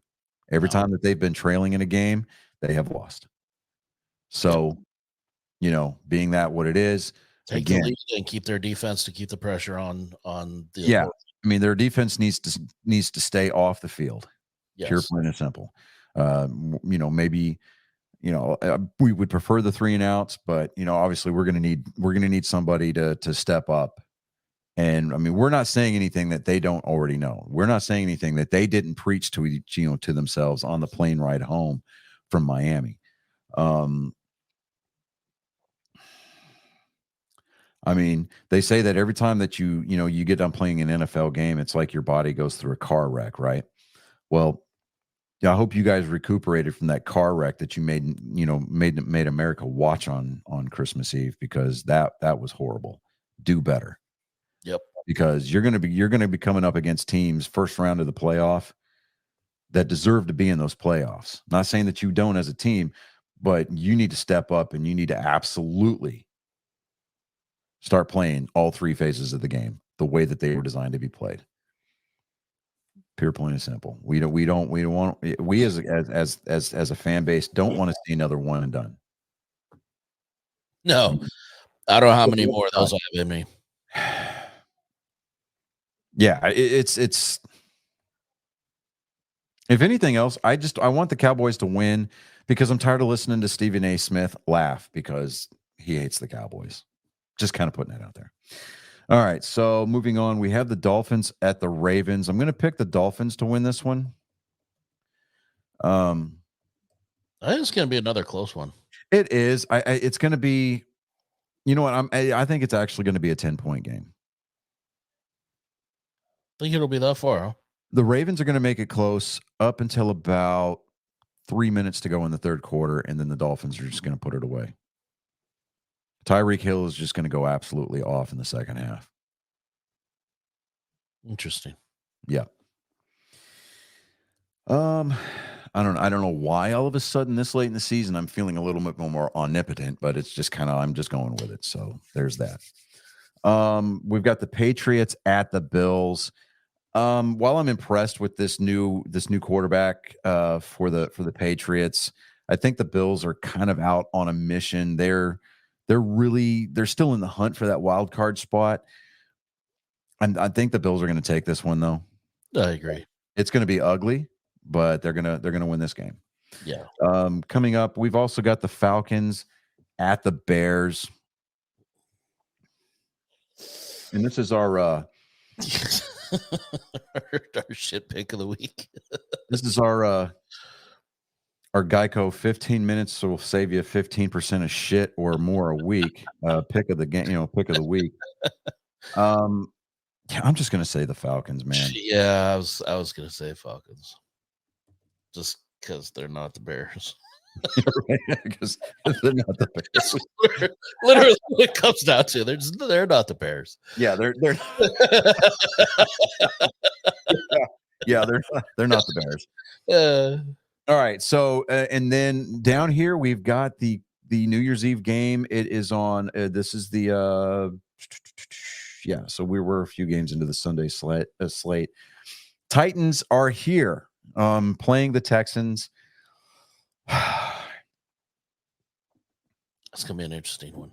Every time that they've been trailing in a game, they have lost. So, being that what it is, take the lead and keep their defense to keep the pressure on the opponent. I mean, their defense needs to stay off the field. Yes. Pure, plain and simple. Maybe we would prefer the 3 and outs, but obviously we're gonna need somebody to step up. And I mean, we're not saying anything that they don't already know. We're not saying anything that they didn't preach to to themselves on the plane ride home from Miami. I mean, they say that every time that you get done playing an NFL game, it's like your body goes through a car wreck, right? Well, I hope you guys recuperated from that car wreck that you made America watch on Christmas Eve, because that was horrible. Do better. Yep. Because you're going to be coming up against teams first round of the playoff that deserve to be in those playoffs. Not saying that you don't as a team, but you need to step up and you need to absolutely start playing all 3 phases of the game the way that they were designed to be played. Pure, plain and simple. We don't want, we as a fan base don't want to see another one and done. No, I don't know how many more of those I have in me. Yeah, it's if anything else, I want the Cowboys to win because I'm tired of listening to Stephen A. Smith laugh because he hates the Cowboys. Just kind of putting that out there. All right, so moving on, we have the Dolphins at the Ravens. I'm going to pick the Dolphins to win this one. I think it's going to be another close one. It is. It's going to be. You know what? I think it's actually going to be a 10-point game. Think it'll be that far, huh? The Ravens are going to make it close up until about 3 minutes to go in the third quarter, and then the Dolphins are just going to put it away. Tyreek Hill is just going to go absolutely off in the second half. Interesting. Yeah. I don't know why all of a sudden this late in the season I'm feeling a little bit more omnipotent, but it's just kind of I'm just going with it. So there's that. We've got the Patriots at the Bills. While I'm impressed with this new quarterback for the Patriots, I think the Bills are kind of out on a mission. They're still in the hunt for that wild card spot. I think the Bills are going to take this one though. I agree. It's going to be ugly, but they're gonna win this game. Yeah. Coming up, we've also got the Falcons at the Bears, and this is our our shit pick of the week. This is our Geico 15 minutes will save you 15% of shit or more a week. Pick of the game, pick of the week. Yeah, I'm just gonna say the Falcons, man. Yeah, I was gonna say Falcons, just because they're not the Bears. Because they're not the Bears. Literally, what it comes down to, they're not the Bears. Yeah, they're yeah, they're not the Bears. All right, so and then down here we've got the New Year's Eve game. It is on. This is the yeah. So we were a few games into the Sunday slate. Titans are here, playing the Texans. It's gonna be an interesting one.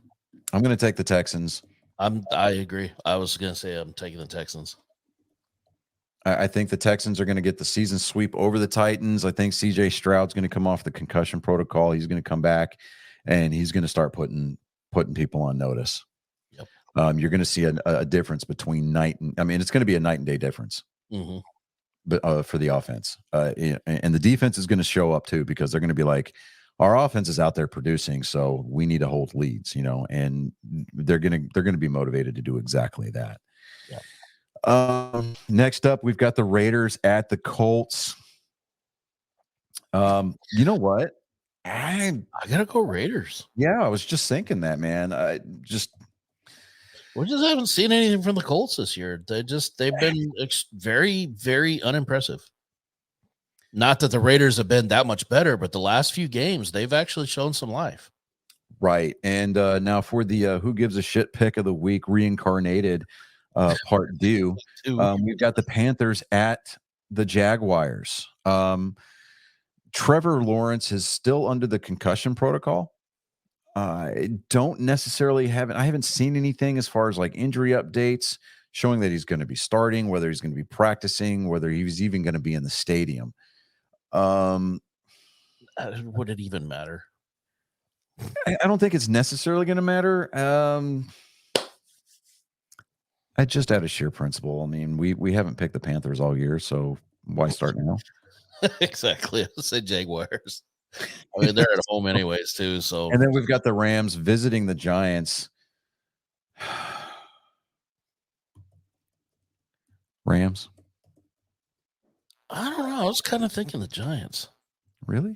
I'm going to take the Texans. I agree. I was gonna say I'm taking the Texans. I think the Texans are going to get the season sweep over the Titans. I think CJ Stroud's going to come off the concussion protocol. He's going to come back, and he's going to start putting people on notice. Yep. You're going to see a difference between it's going to be a night and day difference. Mm-hmm. But for the offense, and the defense is going to show up too, because they're going to be like, our offense is out there producing, so we need to hold leads, and they're going to be motivated to do exactly that. Yeah. Next up, we've got the Raiders at the Colts. You know what? I gotta go Raiders. Yeah, I was just thinking that, man. We just haven't seen anything from the Colts this year. They've been very, very unimpressive. Not that the Raiders have been that much better, but the last few games they've actually shown some life. Right. And now for the who gives a shit pick of the week, reincarnated part due. We've got the Panthers at the Jaguars. Trevor Lawrence is still under the concussion protocol. I don't necessarily I haven't seen anything as far as like injury updates showing that he's going to be starting, whether he's going to be practicing, whether he's even going to be in the stadium. Would it even matter? I don't think it's necessarily going to matter. I just out of sheer principle. I mean, we haven't picked the Panthers all year, so why start now? Exactly. I would say Jaguars. I mean, they're at home anyways, too. So, and then we've got the Rams visiting the Giants. Rams. I don't know. I was kind of thinking the Giants. Really?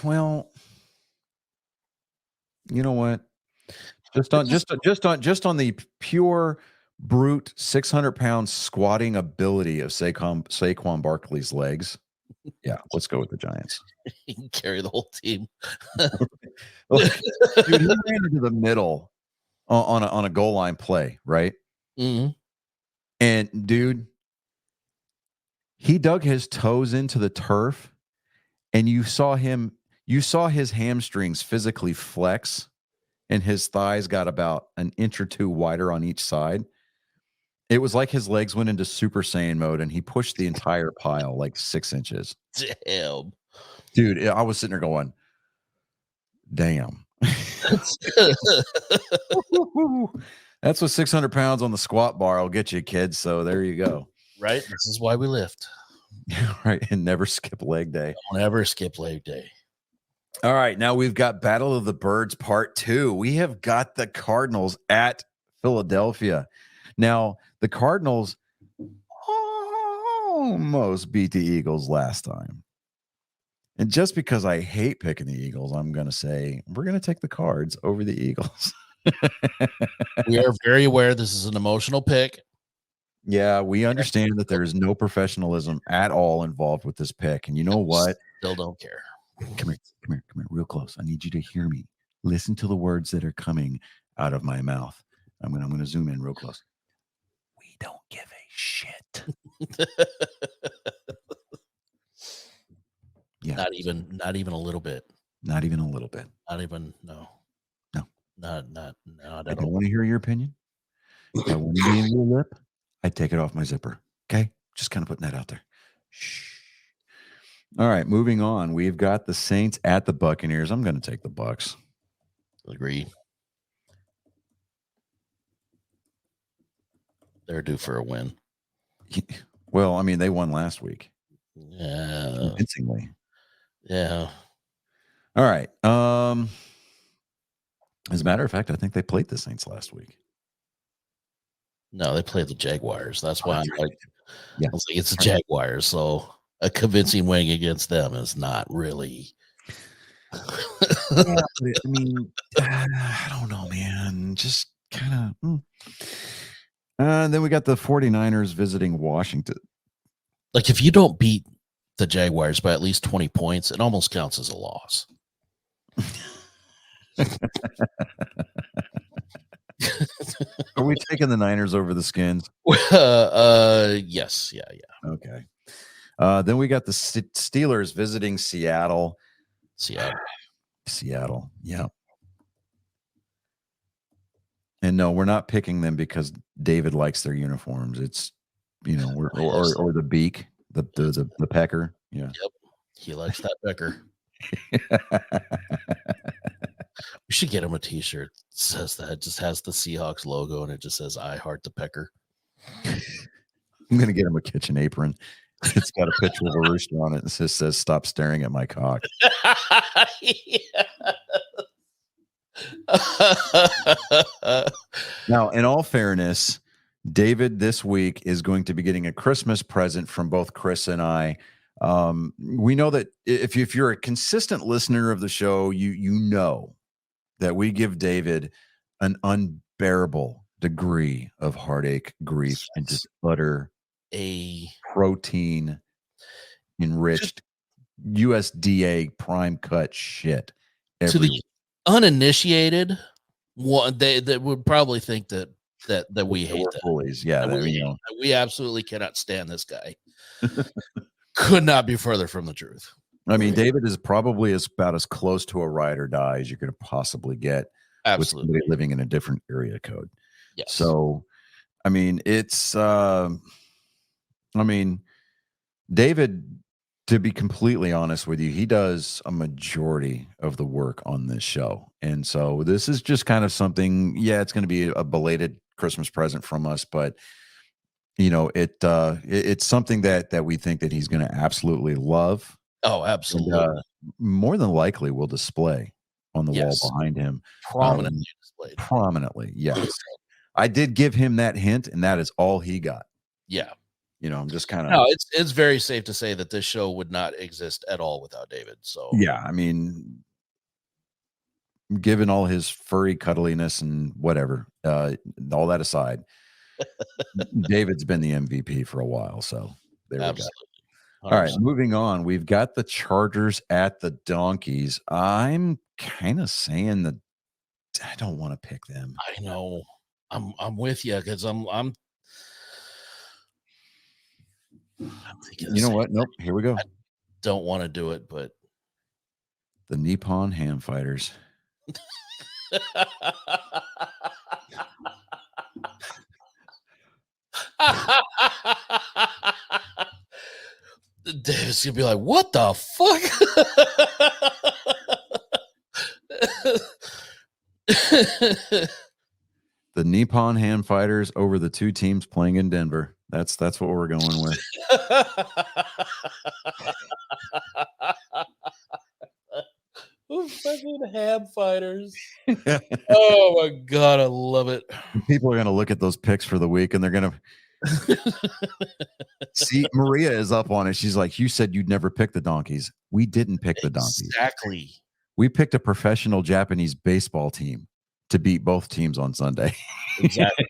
Well, you know what? Just on the pure brute 600-pound squatting ability of Saquon Barkley's legs. Yeah, let's go with the Giants. He can carry the whole team. Dude, he ran into the middle on a goal line play, right? Mm-hmm. And dude, He dug his toes into the turf, and you saw his hamstrings physically flex, and his thighs got about an inch or two wider on each side. It was like his legs went into Super Saiyan mode, and he pushed the entire pile like 6 inches. Damn. Dude, I was sitting there going, damn. That's what 600 pounds on the squat bar will get you, kids. So there you go. Right? This is why we lift. Right. And never skip leg day. Don't ever skip leg day. All right. Now we've got Battle of the Birds Part 2. We have got the Cardinals at Philadelphia. Now, the Cardinals almost beat the Eagles last time. And just because I hate picking the Eagles, I'm going to say we're going to take the Cards over the Eagles. We are very aware this is an emotional pick. Yeah, we understand that there is no professionalism at all involved with this pick. And you know what? Still don't care. Come here, real close. I need you to hear me. Listen to the words that are coming out of my mouth. I'm gonna zoom in real close. We don't give a shit. Yeah. Not even a little bit. Not even a little bit. Not even no. No. Not I don't want to hear your opinion. If I want to be in your lip, I'd take it off my zipper. Okay? Just kind of putting that out there. Shh. All right, moving on. We've got the Saints at the Buccaneers. I'm going to take the Bucs. Agree. They're due for a win. Well, I mean, they won last week. Yeah. Convincingly. Yeah. All right. As a matter of fact, I think they played the Saints last week. No, they played the Jaguars. That's why I'm like, yeah. I was like, it's the Jaguars. So a convincing win against them is not really. Yeah, I mean, I don't know, man. Just kind of. Then we got the 49ers visiting Washington. Like, if you don't beat the Jaguars by at least 20 points, it almost counts as a loss. Are we taking the Niners over the Skins? Yes. Yeah. Okay. Then we got the Steelers visiting Seattle. Seattle. Yeah. And no, we're not picking them because David likes their uniforms. It's, or the beak, the pecker. Yeah. Yep. He likes that pecker. We should get him a t-shirt that says that. It just has the Seahawks logo and it just says I heart the pecker. I'm gonna get him a kitchen apron. It's got a picture of a rooster on it and it says stop staring at my cock. Now, in all fairness, David this week is going to be getting a Christmas present from both Chris and I. We know that if you're a consistent listener of the show, you know that we give David an unbearable degree of heartache, grief, and just utter a protein enriched USDA prime cut shit. To the uninitiated, they would probably think that we hate that. Bullies. Yeah, we absolutely cannot stand this guy. Could not be further from the truth. I mean, David is probably about as close to a ride or die as you're going to possibly get. Absolutely. With somebody living in a different area code. Yes. So, I mean, it's, David, to be completely honest with you, he does a majority of the work on this show. And so this is just kind of something, it's going to be a belated Christmas present from us, but it's something that we think that he's going to absolutely love. Oh, absolutely. And, more than likely will display on the wall behind him. Prominently displayed. Prominently, yes. I did give him that hint, and that is all he got. Yeah. I'm just kind of. No, it's very safe to say that this show would not exist at all without David. So yeah, I mean, given all his furry cuddliness and whatever, all that aside, David's been the MVP for a while. So there we go. All right, moving on. We've got the Chargers at the Donkeys. I'm kind of saying that I don't want to pick them. I know. I'm with you because I'm I'm thinking the You know same. what? Nope. Here we go. Don't want to do it, but The Nippon Ham Fighters. David's gonna be like, "What the fuck?" The Nippon Ham Fighters over the two teams playing in Denver. That's what we're going with. Oh, fucking ham fighters. Oh my god, I love it. People are going to look at those picks for the week and they're going to see Maria is up on it. She's like, "You said you'd never pick the Donkeys. We didn't pick the Donkeys. Exactly. We picked a professional Japanese baseball team to beat both teams on Sunday." Exactly.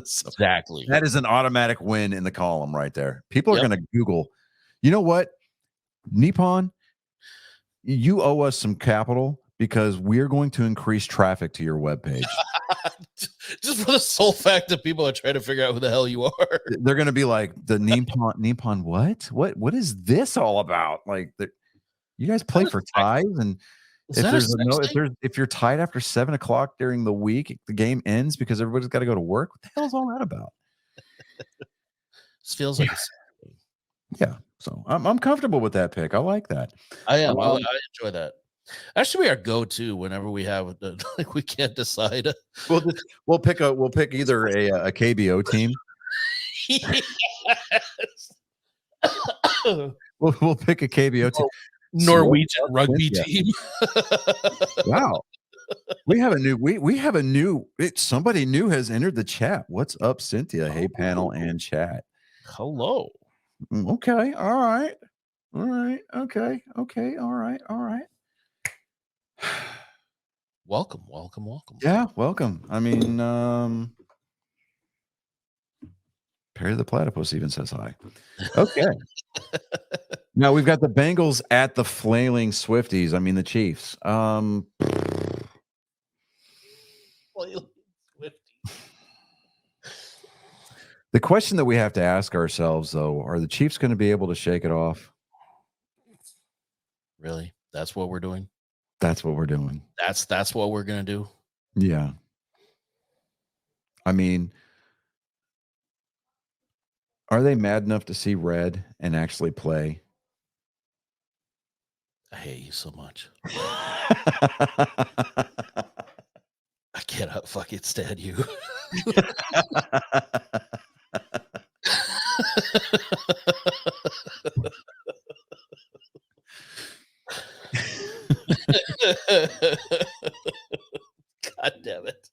So Exactly. that is an automatic win in the column right there. People are Yep. going to Google, you know what? Nippon, you owe us some capital because we're going to increase traffic to your webpage. Just for the sole fact that people are trying to figure out who the hell you are. They're going to be like, the Nippon, what is this all about? Like, you guys play for ties, and Is if that a there's sex thing? if you're tied after 7 o'clock during the week, the game ends because everybody's got to go to work. What the hell is all that about? This feels like a sex thing. Yeah, so I'm comfortable with that pick. I like that. I am. I enjoy that. That should be our go-to whenever we have like we can't decide. We'll pick either a KBO team. Yes. We'll pick a KBO team. Norwegian rugby Yeah. team. Wow. We have a new somebody new has entered the chat. What's up, Cynthia? Hey, panel and chat. Hello. Okay. All right. Okay. All right. Welcome. Yeah, welcome. I mean, Perry the Platypus even says hi. Okay. Now we've got the Bengals at the flailing Swifties. I mean the Chiefs. The question that we have to ask ourselves, though, are the Chiefs going to be able to shake it off? Really? That's what we're doing? That's what we're doing. That's what we're gonna do. Yeah. I mean, are they mad enough to see red and actually play? I hate you so much. I cannot fucking stand you. God damn it.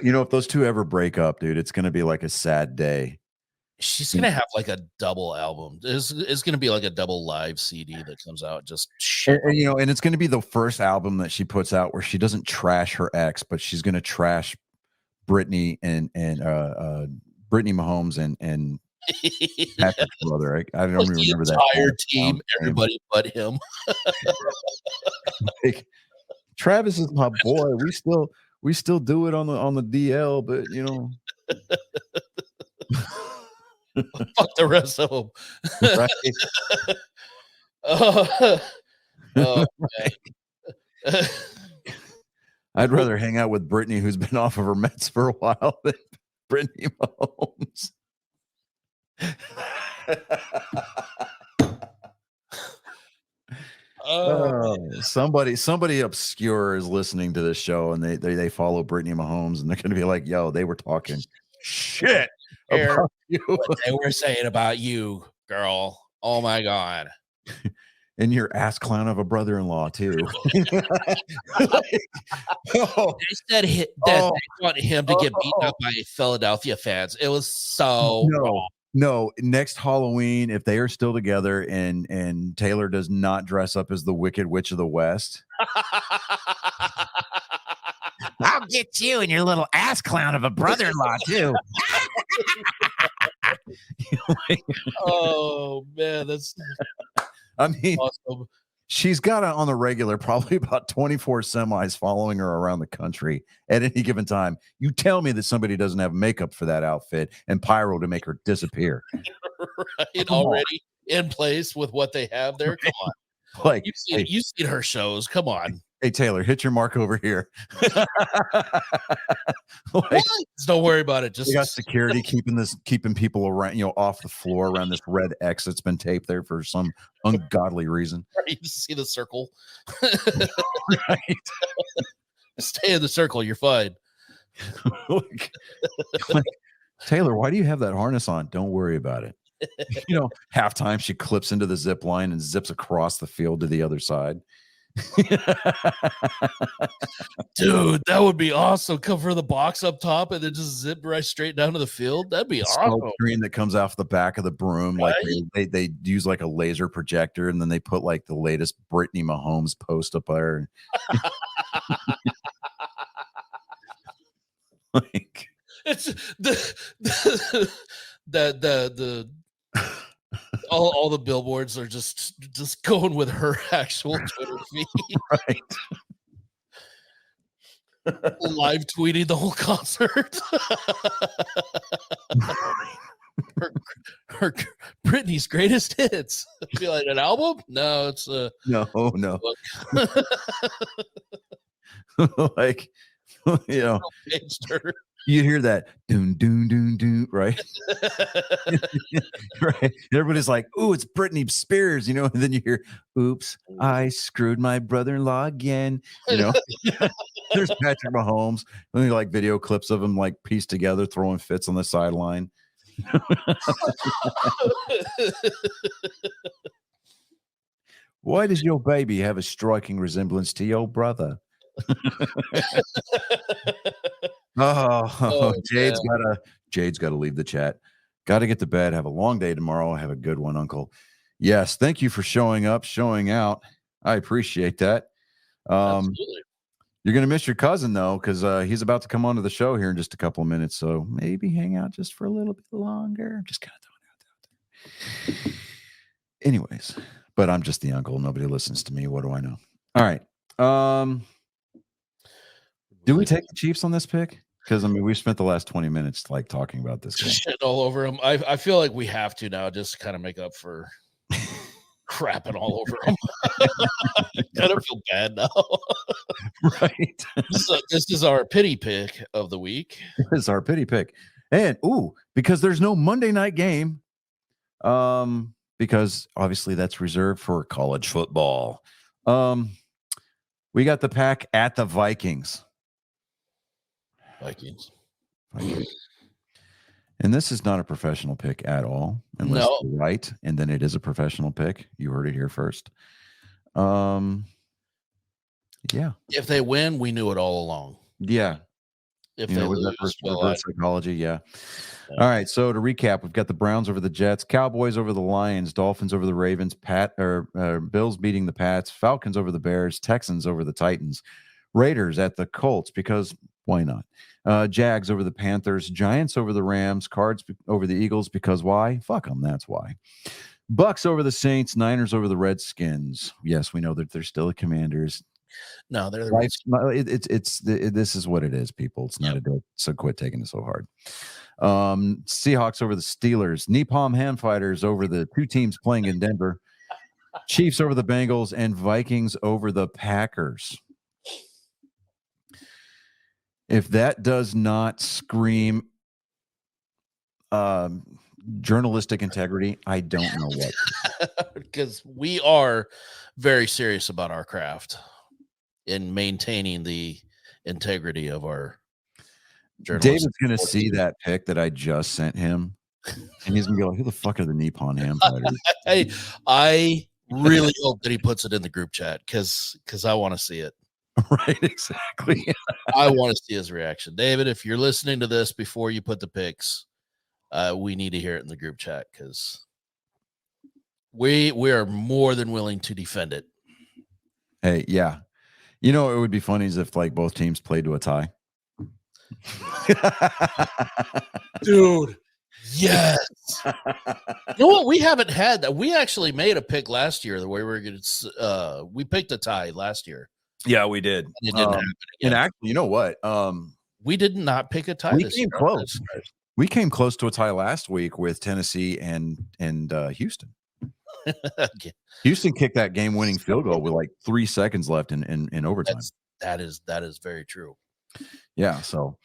You know, if those two ever break up, dude, it's going to be like a sad day. She's gonna have like a double album. It's gonna be like a double live CD that comes out. Just shit. And, you know, and it's going to be the first album that she puts out where she doesn't trash her ex, but she's going to trash Brittany and Brittany Mahomes and Patrick's brother. I don't even remember that entire team, everybody but him. Like, Travis is my boy. We still do it on the DL, but you know. Fuck the rest of them. Right? Oh, man. I'd rather hang out with Brittany, who's been off of her meds for a while, than Brittany Mahomes. Somebody obscure is listening to this show, and they follow Brittany Mahomes, and they're going to be like, "Yo, they were talking shit about you, what they were saying about you, girl. Oh my god." And your ass clown of a brother-in-law too. Like, oh, They said that they want him to get beaten up by Philadelphia fans. It was so wrong. No, next Halloween, if they are still together and Taylor does not dress up as the Wicked Witch of the West, I'll get you and your little ass clown of a brother-in-law too. Oh man, that's I mean, awesome. she's got on the regular probably about 24 semis following her around the country at any given time. You tell me that somebody doesn't have makeup for that outfit and pyro to make her disappear. Right, Come on. already in place with what they have there. Come on. Like, You've seen her shows. Come on. hey, Taylor, hit your mark over here. Like, Don't worry about it. Just we got security keeping people around, off the floor around this red X that's been taped there for some ungodly reason. you see the circle. Right? Stay in the circle. You're fine. like, Taylor, why do you have that harness on? Don't worry about it. Halftime she clips into the zip line and zips across the field to the other side. Dude, that would be awesome. Cover the box up top and then just zip right straight down to the field. That'd be awesome. Screen that comes off the back of the broom, Right? like they use like a laser projector, and then they put like the latest Brittany Mahomes post up there. Like, It's the all the billboards are just going with her actual Twitter feed, right. live tweeting the whole concert. her Britney's greatest hits. Be like an album? No, it's No. Like, paged her. you hear that doon doon doon doon, right? Right. Everybody's like, "Ooh, it's Britney Spears," and then you hear, "Oops, I screwed my brother-in-law again." There's Patrick Mahomes. And they like video clips of him like pieced together, throwing fits on the sideline. Why does your baby have a striking resemblance to your brother? Oh, Jade's gotta leave the chat. Got to get to bed. Have a long day tomorrow. Have a good one, Uncle. Yes, thank you for showing up, showing out. I appreciate that. Absolutely. You're gonna miss your cousin though, because he's about to come onto the show here in just a couple of minutes. So maybe hang out just for a little bit longer. Just kind of throwing it out there. Anyways, but I'm just the uncle. Nobody listens to me. What do I know? All right. Do we take the Chiefs on this pick? Because we spent the last 20 minutes like talking about this game. Shit all over him. I feel like we have to now just to kind of make up for crapping all over him. Kind of feel bad now. Right. This is our pity pick of the week. This is our pity pick. And because there's no Monday night game. Because obviously that's reserved for college football. We got the Pack at the Vikings. Vikings. And this is not a professional pick at all, unless you're right, and then it is a professional pick. You heard it here first. Yeah. If they win, we knew it all along. Yeah. If they lose, reverse psychology, yeah. All right. So to recap, we've got the Browns over the Jets, Cowboys over the Lions, Dolphins over the Ravens, Bills beating the Pats, Falcons over the Bears, Texans over the Titans, Raiders at the Colts, because why not? Jags over the Panthers, Giants over the Rams, Cards over the Eagles, because why? Fuck them. That's why. Bucks over the Saints, Niners over the Redskins. Yes, we know that they're still the Commanders. No, they're the this is what it is, people. It's not a joke. So quit taking it so hard. Seahawks over the Steelers, Napalm Hand Fighters over the two teams playing in Denver, Chiefs over the Bengals, and Vikings over the Packers. If that does not scream journalistic integrity, I don't know what. Because we are very serious about our craft in maintaining the integrity of our journalism. David's going to see that pic that I just sent him, and he's going to be like, who the fuck are the Nippon Ham Fighters? I really hope that he puts it in the group chat because I want to see it. Right, exactly. I want to see his reaction. David, if you're listening to this before you put the pics, we need to hear it in the group chat because we are more than willing to defend it. Hey, yeah. You know, it would be funny is if like both teams played to a tie. Dude, Yes. You know what? We haven't had that. We actually made a pick last year. The way we were going to, we picked a tie last year. Yeah, we did. And it didn't happen And again. actually, you know what? We did not pick a tie We this came year. close. We came close to a tie last week with Tennessee and Houston. Okay. Houston kicked that game-winning field goal with like 3 seconds left in overtime. That is very true. Yeah. So,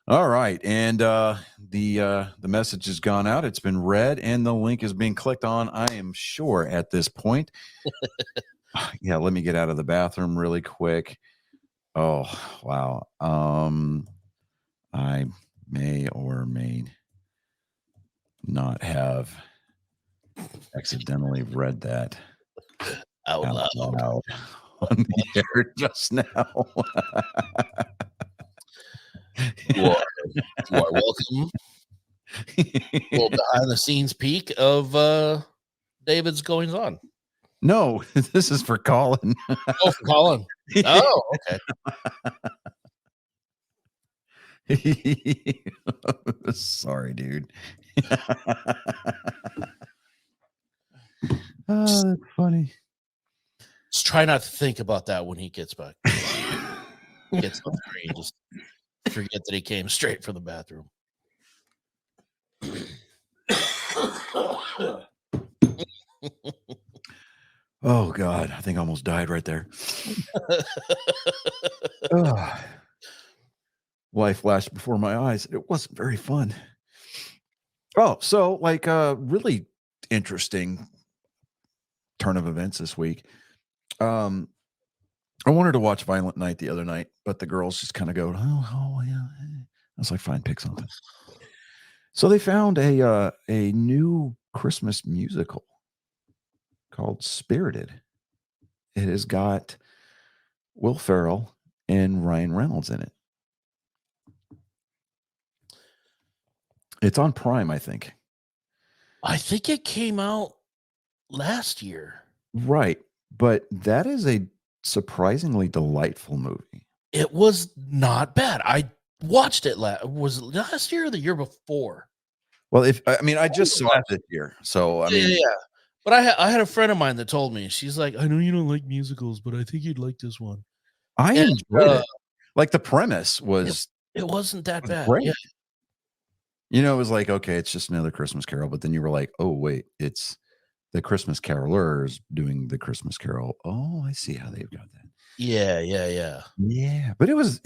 all right, and the message has gone out. It's been read, and the link is being clicked on. I am sure at this point. Yeah. Let me get out of the bathroom really quick. Oh wow. I may or may not have accidentally read that Out loud. loud on the air just now. You are welcome. Well, behind the scenes peek of David's goings on. No, this is for Colin. Oh, for Colin. Oh, okay. Sorry, dude. Oh, that's funny. Just try not to think about that when he gets back. Gets on the screen. Just forget that he came straight from the bathroom. Oh God, I think I almost died right there. Ugh. Life flashed before my eyes. It wasn't very fun. Oh, so like really interesting turn of events this week. I wanted to watch Violent Night the other night, but the girls just kind of go, oh yeah. I was like, fine, pick something. So they found a new Christmas musical called Spirited. It has got Will Ferrell and Ryan Reynolds in it. It's on Prime, I think. I think it came out last year. Right. But that is a surprisingly delightful movie. It was not bad. I watched it was it last year or the year before? Well, I just saw it this year. So I mean, yeah. But I had a friend of mine that told me, she's like, I know you don't like musicals, but I think you'd like this one. I enjoyed it. Like the premise was it wasn't that bad. Great. Yeah. You know, it was like, okay, it's just another Christmas Carol. But then you were like, oh, wait, it's the Christmas Carolers doing the Christmas Carol. Oh, I see how they've got that. Yeah. Yeah. But it was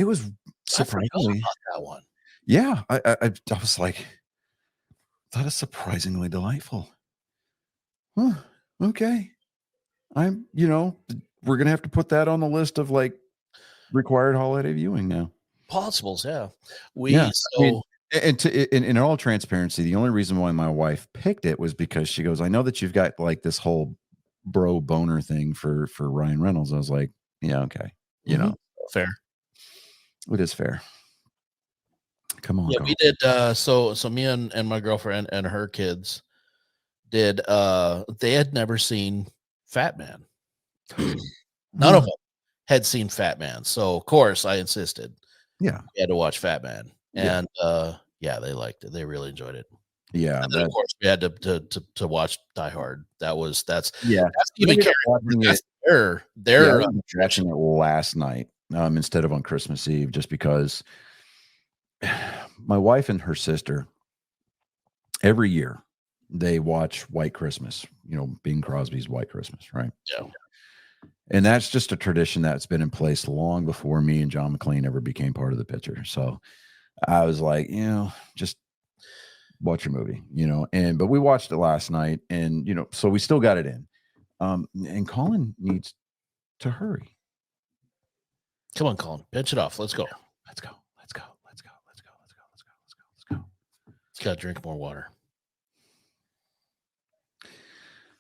surprisingly about that one. Yeah. I was like, that is surprisingly delightful. Huh. Okay. We're going to have to put that on the list of like required holiday viewing now. Possibles. Yeah. In all transparency, the only reason why my wife picked it was because she goes, I know that you've got like this whole bro boner thing for Ryan Reynolds. I was like, yeah, okay. Fair. It is fair. Come on. Yeah, we did. So me and my girlfriend and her kids did. They had never seen Fat Man. None of them had seen Fat Man. So of course I insisted. Yeah. We had to watch Fat Man. And they liked it. They really enjoyed it. Yeah. And then, of course, we had to watch Die Hard. That's even they're watching it last night instead of on Christmas Eve, just because my wife and her sister every year they watch White Christmas. Bing Crosby's White Christmas, right? Yeah. And that's just a tradition that's been in place long before me and John McClane ever became part of the picture. So I was like, just watch your movie, but we watched it last night and, so we still got it in. And Colin needs to hurry. Come on, Colin, pinch it off. Let's go. Let's go. He's got to drink more water.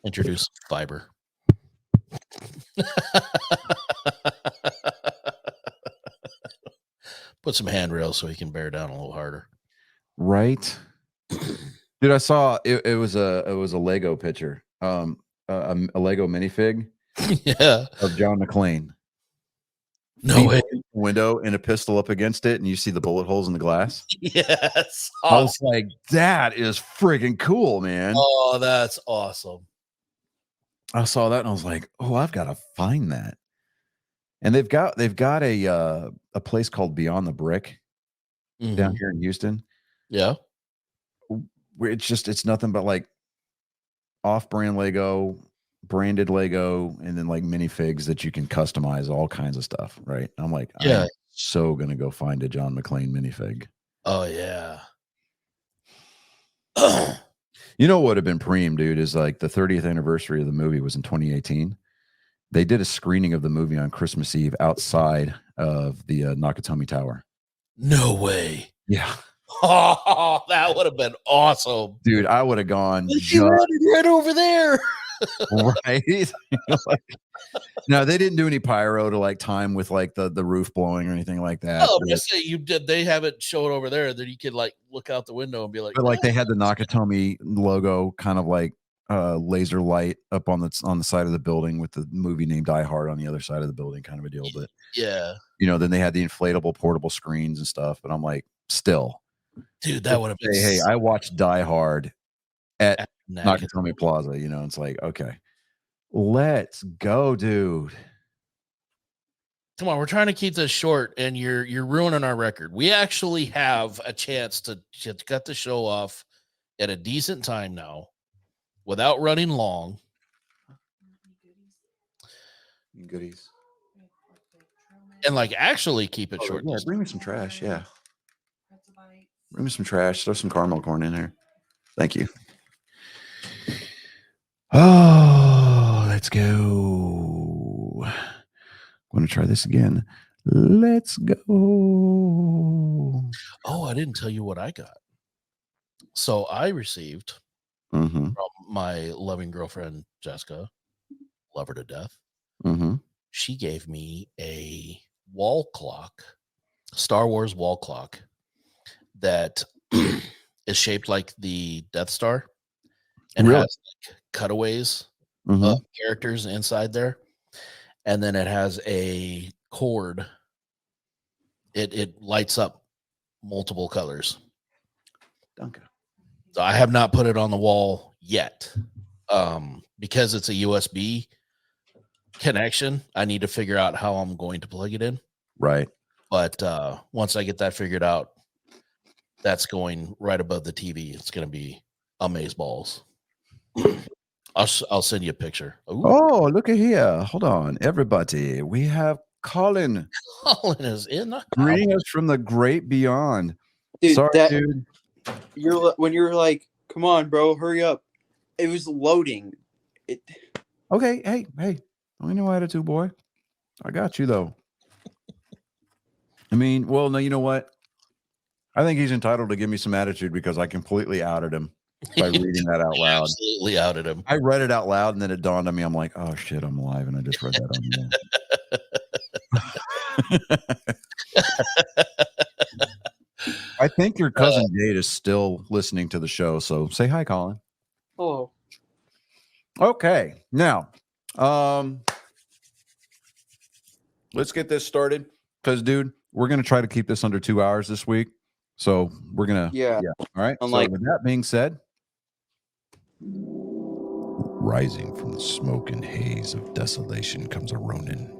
Introduce fiber. Put some handrails so he can bear down a little harder. Right. Dude, I saw it was a Lego picture. A Lego minifig yeah. of John McClane No Lean way. in the window and a pistol up against it, and you see the bullet holes in the glass. Yes. I was like, that is freaking cool, man. Oh, that's awesome. I saw that and I was like, oh, I've got to find that. And they've got a place called Beyond the Brick down Mhm. here in Houston, Yeah. where it's nothing but like off-brand Lego, branded Lego, and then like minifigs that you can customize all kinds of stuff, right? I'm like, Yeah. I'm so gonna go find a John McClane minifig. Oh yeah. You know what would have been preem, dude, is like the 30th anniversary of the movie was in 2018. They did a screening of the movie on Christmas Eve outside of the Nakatomi Tower. No way. Yeah, Oh, that would have been awesome. dude, I would have gone You had it right over there. right. Like, no, they didn't do any pyro to like time with like the roof blowing or anything like that. Oh, but I say you did. They have it shown over there that you could like look out the window and be like, But like they "Oh, had the Nakatomi logo kind of like laser light up on the side of the building with the movie name Die Hard on the other side of the building, kind of a deal. But yeah, then they had the inflatable portable screens and stuff. But I'm like, still, dude, that would have been." hey, I watched Die Hard at Nakatomi. Nakatomi Plaza. It's like, okay, let's go, dude. Come on, we're trying to keep this short, and you're ruining our record. We actually have a chance to cut the show off at a decent time now, without running long. Goodies. And like actually keep it short. Yeah, bring me some trash. Yeah, bring me some trash. Throw some caramel corn in there. Thank you. Oh, let's go. I'm going to try this again. Let's go. Oh, I didn't tell you what I got. So I received Mm-hmm. from my loving girlfriend Jessica, love her to death. Mm-hmm. She gave me a wall clock, Star Wars wall clock that is shaped like the Death Star and Really? has like cutaways Mm-hmm. of characters inside there. And then it has a cord. It lights up multiple colors. Duncan. So I have not put it on the wall yet. Because it's a USB connection, I need to figure out how I'm going to plug it in. Right. But once I get that figured out, that's going right above the TV. It's going to be amazeballs. I'll send you a picture. Ooh, Oh, look at here. Hold on, everybody. We have Colin Colin is in. greeting us from the great beyond. Dude, Sorry, that dude. when you're like, come on, bro, hurry up. It was loading. It Okay, hey, don't no attitude, boy. I got you though. I mean, well, no, you know what? I think he's entitled to give me some attitude because I completely outed him by reading that out loud. Absolutely outed him. I read it out loud and then it dawned on me. I'm like, oh shit, I'm alive, and I just read that on I think your cousin Jade is still listening to the show, so say hi, Colin. hello. Okay, now, let's get this started because, dude, we're gonna try to keep this under 2 hours this week. So we're gonna, Yeah. all right. Unlike- So with that being said, rising from the smoke and haze of desolation comes a Ronin,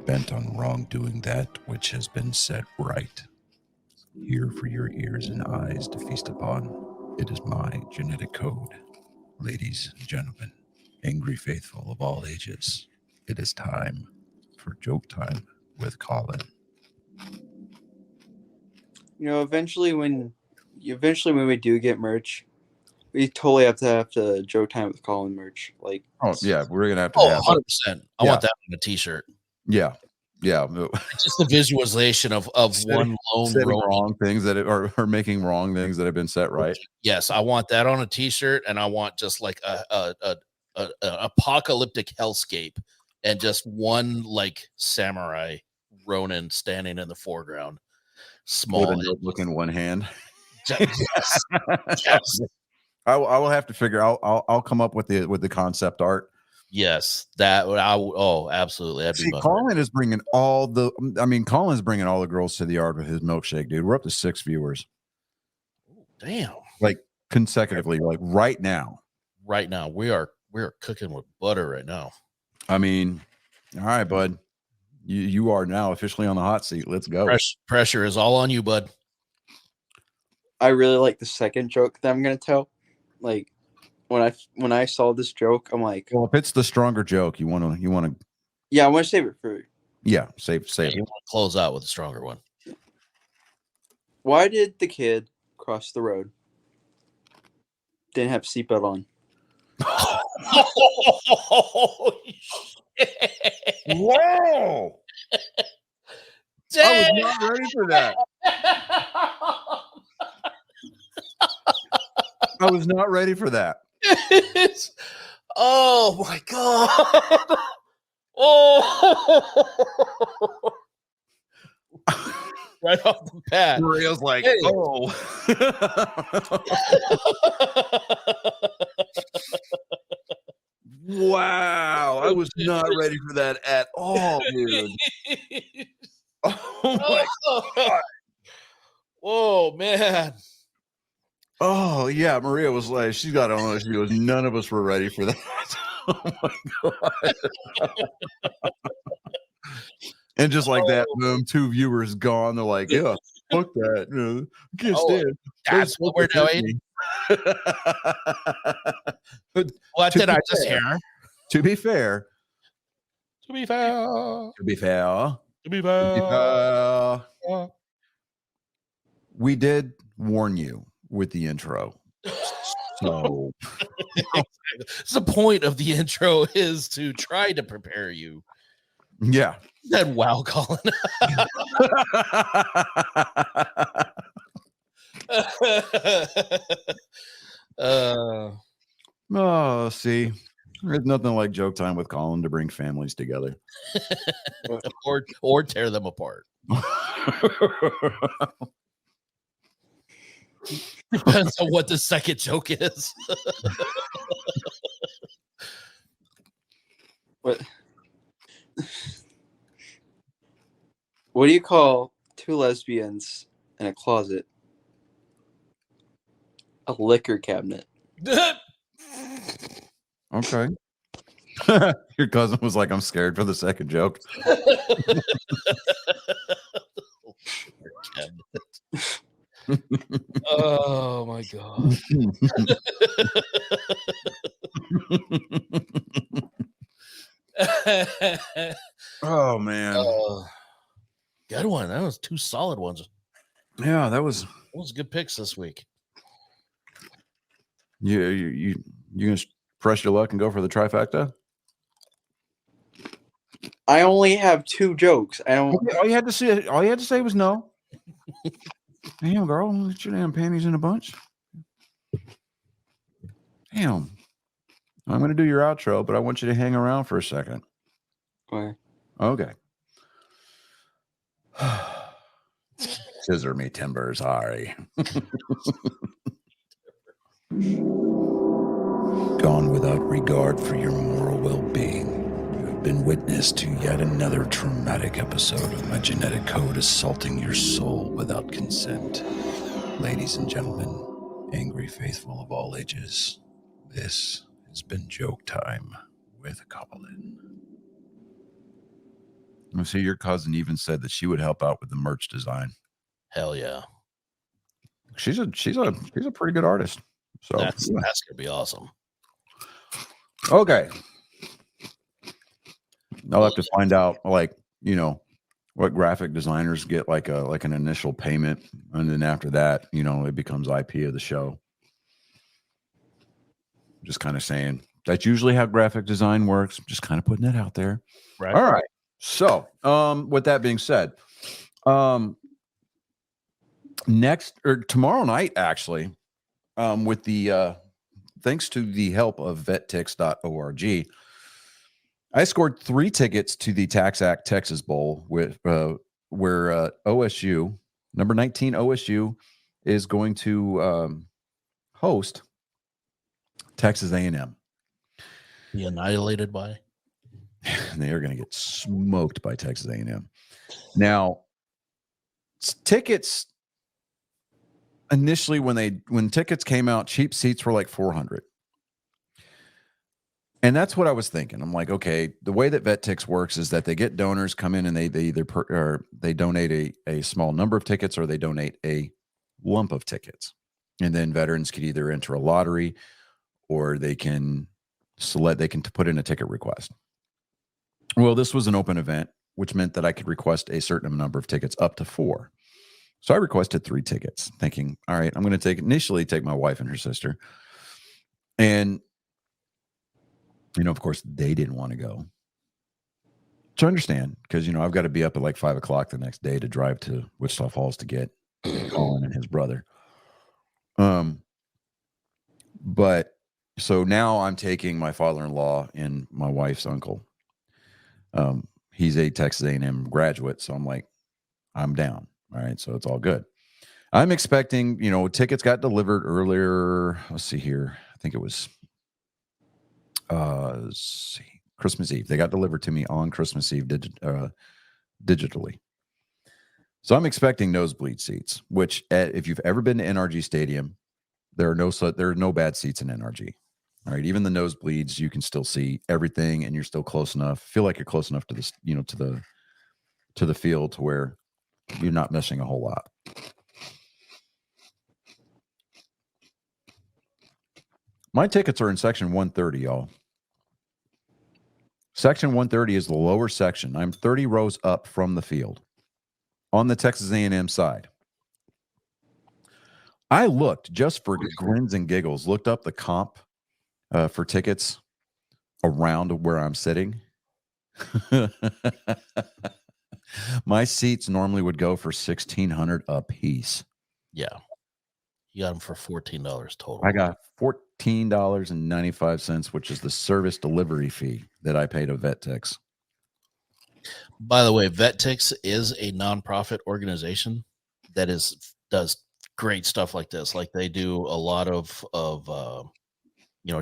bent on wrongdoing that which has been set right. Here for your ears and eyes to feast upon. It is my genetic code. Ladies and gentlemen, angry faithful of all ages, it is time for Joke Time with Colin. You know, eventually when we do get merch, we totally have to Joe Time with Colin merch. Like, Oh, yeah, we're going to have to Oh, have 100%. I Yeah. want that on a t-shirt. Yeah. It's just the visualization of one lone Setting Ronin. wrong things that are making wrong things that have been set right. Yes, I want that on a t-shirt, and I want just like a apocalyptic hellscape and just one like samurai Ronin standing in the foreground. Small. With a notebook in one hand. Yes. Yes. I will have to figure. I'll come up with the concept art Yes, that would. Oh, absolutely. That'd be See, fun. Colin is bringing all the. I mean, Colin's bringing all the girls to the yard with his milkshake, dude. We're up to 6 viewers, Damn. like consecutively, like right now. Right now, we are cooking with butter right now. I mean, all right, bud. You are now officially on the hot seat. Let's go. Pressure is all on you, bud. I really like the second joke that I'm gonna tell. Like when I saw this joke, I'm like, Well, if it's the stronger joke, you want to. yeah, I want to save it for. Yeah, save You it. want to close out with a stronger one. Why did the kid cross the road? Didn't have seatbelt on. Whoa! I was not ready for that. I was not ready for that. Oh my god! Oh, right off the bat. Maria's like, Hey. oh. Wow, I was not ready for that at all, dude. Oh my God. Oh man. Oh yeah, Maria was like, she's got it on. She goes, none of us were ready for that. Oh my God. And just like that, boom, 2 viewers gone. They're like, yeah, fuck that. You know, I can't Oh, stand it. That's what we're doing. What To did be I just fair. hear? To be fair, To be fair. to be fair, To be to be fair. fair, we did warn you with the intro. So The point of the intro is to try to prepare you. yeah. That wow, Colin. Oh, see, there's nothing like joke time with Colin to bring families together. or tear them apart. Depends on what the second joke is. What do you call 2 lesbians in a closet? A liquor cabinet. Okay. Your cousin was like, I'm scared for the second joke. Oh my god. Oh man. Good one. That was 2 solid ones. Yeah, that was Those good picks this week. you gonna press your luck and go for the trifecta? I only have 2 jokes. I don't. Okay, all you had to say was no. Damn, girl, get your damn panties in a bunch. Damn. I'm gonna do your outro, but I want you to hang around for a second. Why? Okay. Scissor me timbers, Ari. Gone without regard for your moral well-being. You have been witness to yet another traumatic episode of my genetic code assaulting your soul without consent. Ladies and gentlemen, angry faithful of all ages, this has been Joke Time with Colin. See, your cousin even said that she would help out with the merch design. Hell yeah. She's a pretty good artist. So That's gonna be awesome. okay. I'll have to find out, like, you know, what graphic designers get like an initial payment, and then after that, you know, it becomes IP of the show. Just kind of saying that's usually how graphic design works. Just kind of putting it out there. Right. All right. So, with that being said, next or tomorrow night, actually, with the thanks to the help of vettix.org, I scored 3 tickets to the Tax Act Texas Bowl with where OSU, number 19 OSU, is going to host Texas A&M. Be annihilated by. And they are going to get smoked by Texas A&M. Now, tickets initially when tickets came out, cheap seats were like $400. And that's what I was thinking. I'm like, okay, the way that VetTix works is that they get donors come in and they either they donate a small number of tickets or they donate a lump of tickets. And then veterans could either enter a lottery or they can put in a ticket request. Well, this was an open event, which meant that I could request a certain number of tickets, up to 4. So I requested 3 tickets, thinking, all right, I'm going to initially take my wife and her sister. And of course, they didn't want to go. So I understand, because, I've got to be up at like 5 o'clock the next day to drive to Wichita Falls to get Colin and his brother. But so now I'm taking my father-in-law and my wife's uncle. He's a Texas A&M graduate. So I'm like, I'm down. All right. So it's all good. I'm expecting, tickets got delivered earlier. Let's see here. I think it was Christmas Eve. They got delivered to me on Christmas Eve digitally. So I'm expecting nosebleed seats, which if you've ever been to NRG Stadium, there are no bad seats in NRG. All right, even the nosebleeds, you can still see everything, and you're still close enough. Feel like you're close enough to this, to the field to where you're not missing a whole lot. My tickets are in section 130, y'all. Section 130 is the lower section. I'm 30 rows up from the field on the Texas A&M side. I looked, just for grins and giggles, looked up the comp for tickets around where I'm sitting. My seats normally would go for $1,600 a piece. Yeah. You got them for $14 total. I got $14.95, which is the service delivery fee that I pay to VetTix. By the way, VetTix is a nonprofit organization that does great stuff like this. Like, they do a lot of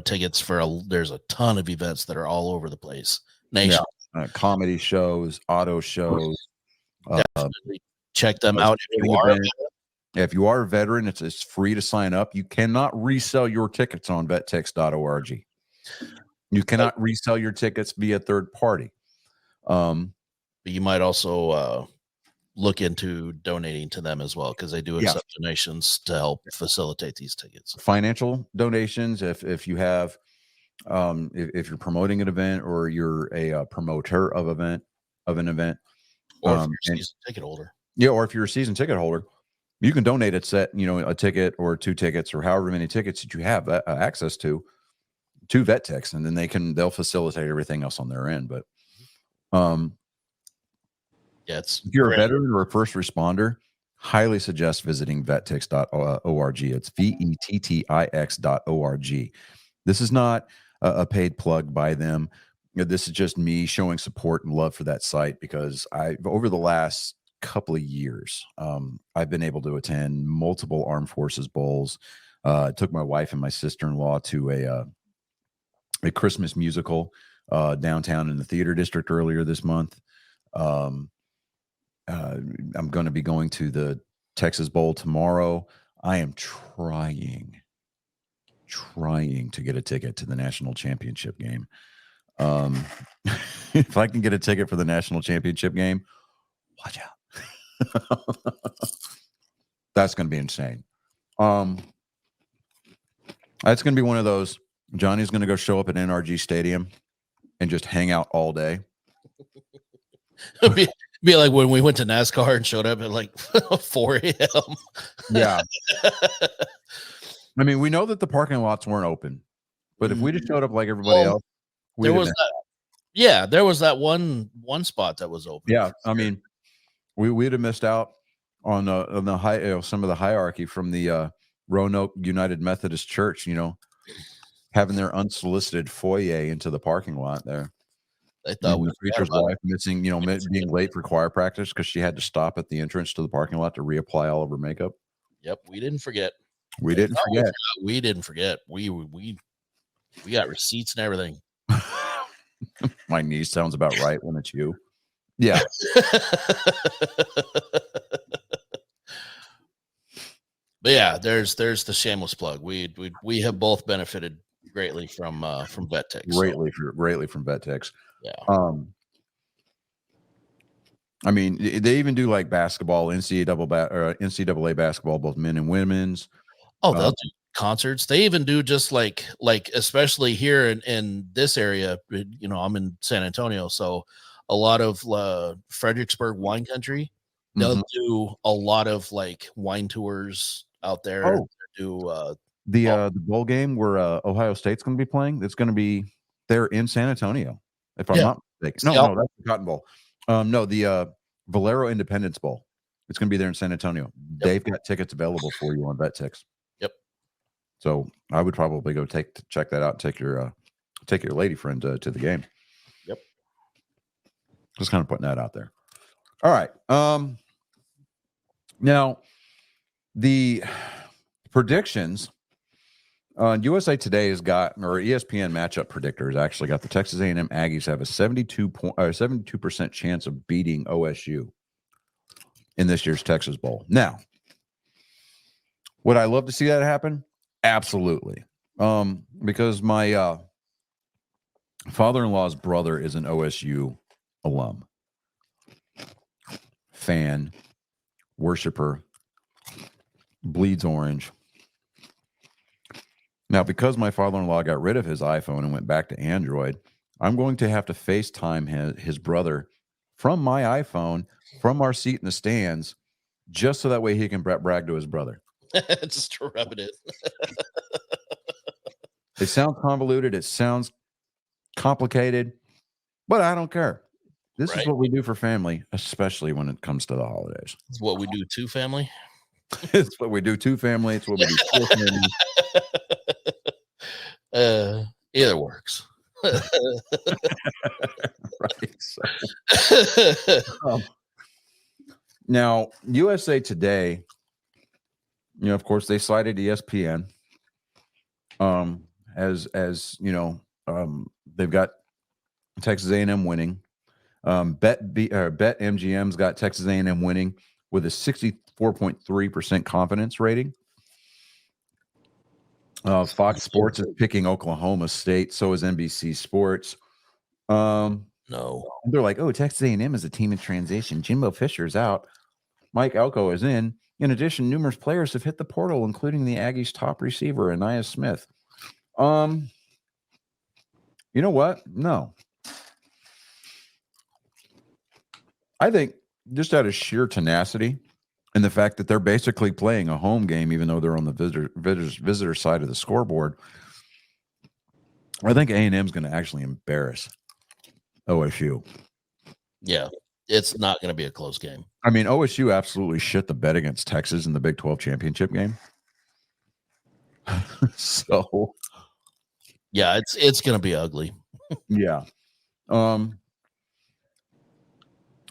tickets for there's a ton of events that are all over the place. Nation. Yeah. Comedy shows, auto shows. Definitely check them out if you are. If you are a veteran, it's free to sign up. You cannot resell your tickets on vettix.org. You cannot resell your tickets via third party. But you might also look into donating to them as well, because they do accept donations to help facilitate these tickets. Financial donations, if you have, if you're promoting an event or you're a promoter of an event, or if you're a season ticket holder. Yeah, or if you're a season ticket holder, you can donate a ticket or 2 tickets or however many tickets that you have access to VetTix, and then they'll facilitate everything else on their end. But if you're a veteran or a first responder, highly suggest visiting vettix.org. It's vettix.org. This is not a paid plug by them. This is just me showing support and love for that site, because over the last couple of years, I've been able to attend multiple Armed Forces Bowls. Took my wife and my sister-in-law to a Christmas musical downtown in the Theater District earlier this month. I'm going to be going to the Texas Bowl tomorrow. I am trying to get a ticket to the national championship game. If I can get a ticket for the national championship game, watch out. That's going to be insane. That's going to be one of those. Johnny's going to go show up at NRG Stadium and just hang out all day. Be like when we went to NASCAR and showed up at like 4 a.m. Yeah. I mean, we know that the parking lots weren't open, but if we just showed up like everybody else, there was that one spot that was open. Yeah, I mean, we'd have missed out on the high, some of the hierarchy from the Roanoke United Methodist Church, having their unsolicited foyer into the parking lot there. I thought the preacher's wife missing, being late for choir practice because she had to stop at the entrance to the parking lot to reapply all of her makeup. Yep, we didn't forget. We didn't forget. We didn't forget. We got receipts and everything. My niece sounds about right when it's you. Yeah. But yeah, there's the shameless plug. We have both benefited greatly from VetTix. Greatly from VetTix. Yeah. I mean, they even do like basketball, NCAA basketball, both men and women's. Oh, they'll do concerts. They even do just like especially here in this area. You know, I'm in San Antonio, so a lot of Fredericksburg wine country. They'll do a lot of like wine tours out there. Oh. Do The bowl game where Ohio State's going to be playing. It's going to be there in San Antonio, if I'm not mistaken. No, that's the Cotton Bowl. No, the Valero Independence Bowl. It's going to be there in San Antonio. Yep. They've got tickets available for you on VetTix. Yep. So I would probably go check that out. And take your lady friend to the game. Yep. Just kind of putting that out there. All right. Now the predictions. USA Today has got, or ESPN matchup predictors actually got the Texas A&M Aggies have a 72% chance of beating OSU in this year's Texas Bowl. Now, would I love to see that happen? Absolutely. Because my father-in-law's brother is an OSU alum, fan, worshiper, bleeds orange. Now, because my father-in-law got rid of his iPhone and went back to Android, I'm going to have to FaceTime his brother from my iPhone, from our seat in the stands, just so that way he can brag to his brother. Just to rub it in. It sounds convoluted. It sounds complicated, but I don't care. This is what we do for family, especially when it comes to the holidays. It's what we do to family. It's what we do to family. It's what we do for family. Either works. Right. So, now, USA Today, of course, they cited ESPN. As you know, they've got Texas A&M winning. BetMGM's got Texas A&M winning with a 64.3% confidence rating. Fox Sports is picking Oklahoma State. So is NBC Sports. No, they're like, oh, Texas A&M is a team in transition. Jimbo Fisher's out. Mike Elko is in. In addition, numerous players have hit the portal, including the Aggies' top receiver, Anaya Smith. You know what? No. I think just out of sheer tenacity and the fact that they're basically playing a home game, even though they're on the visitor side of the scoreboard, I think A&M is going to actually embarrass OSU. Yeah, it's not going to be a close game. I mean, OSU absolutely shit the bed against Texas in the Big 12 championship game. So, yeah, it's going to be ugly. Yeah.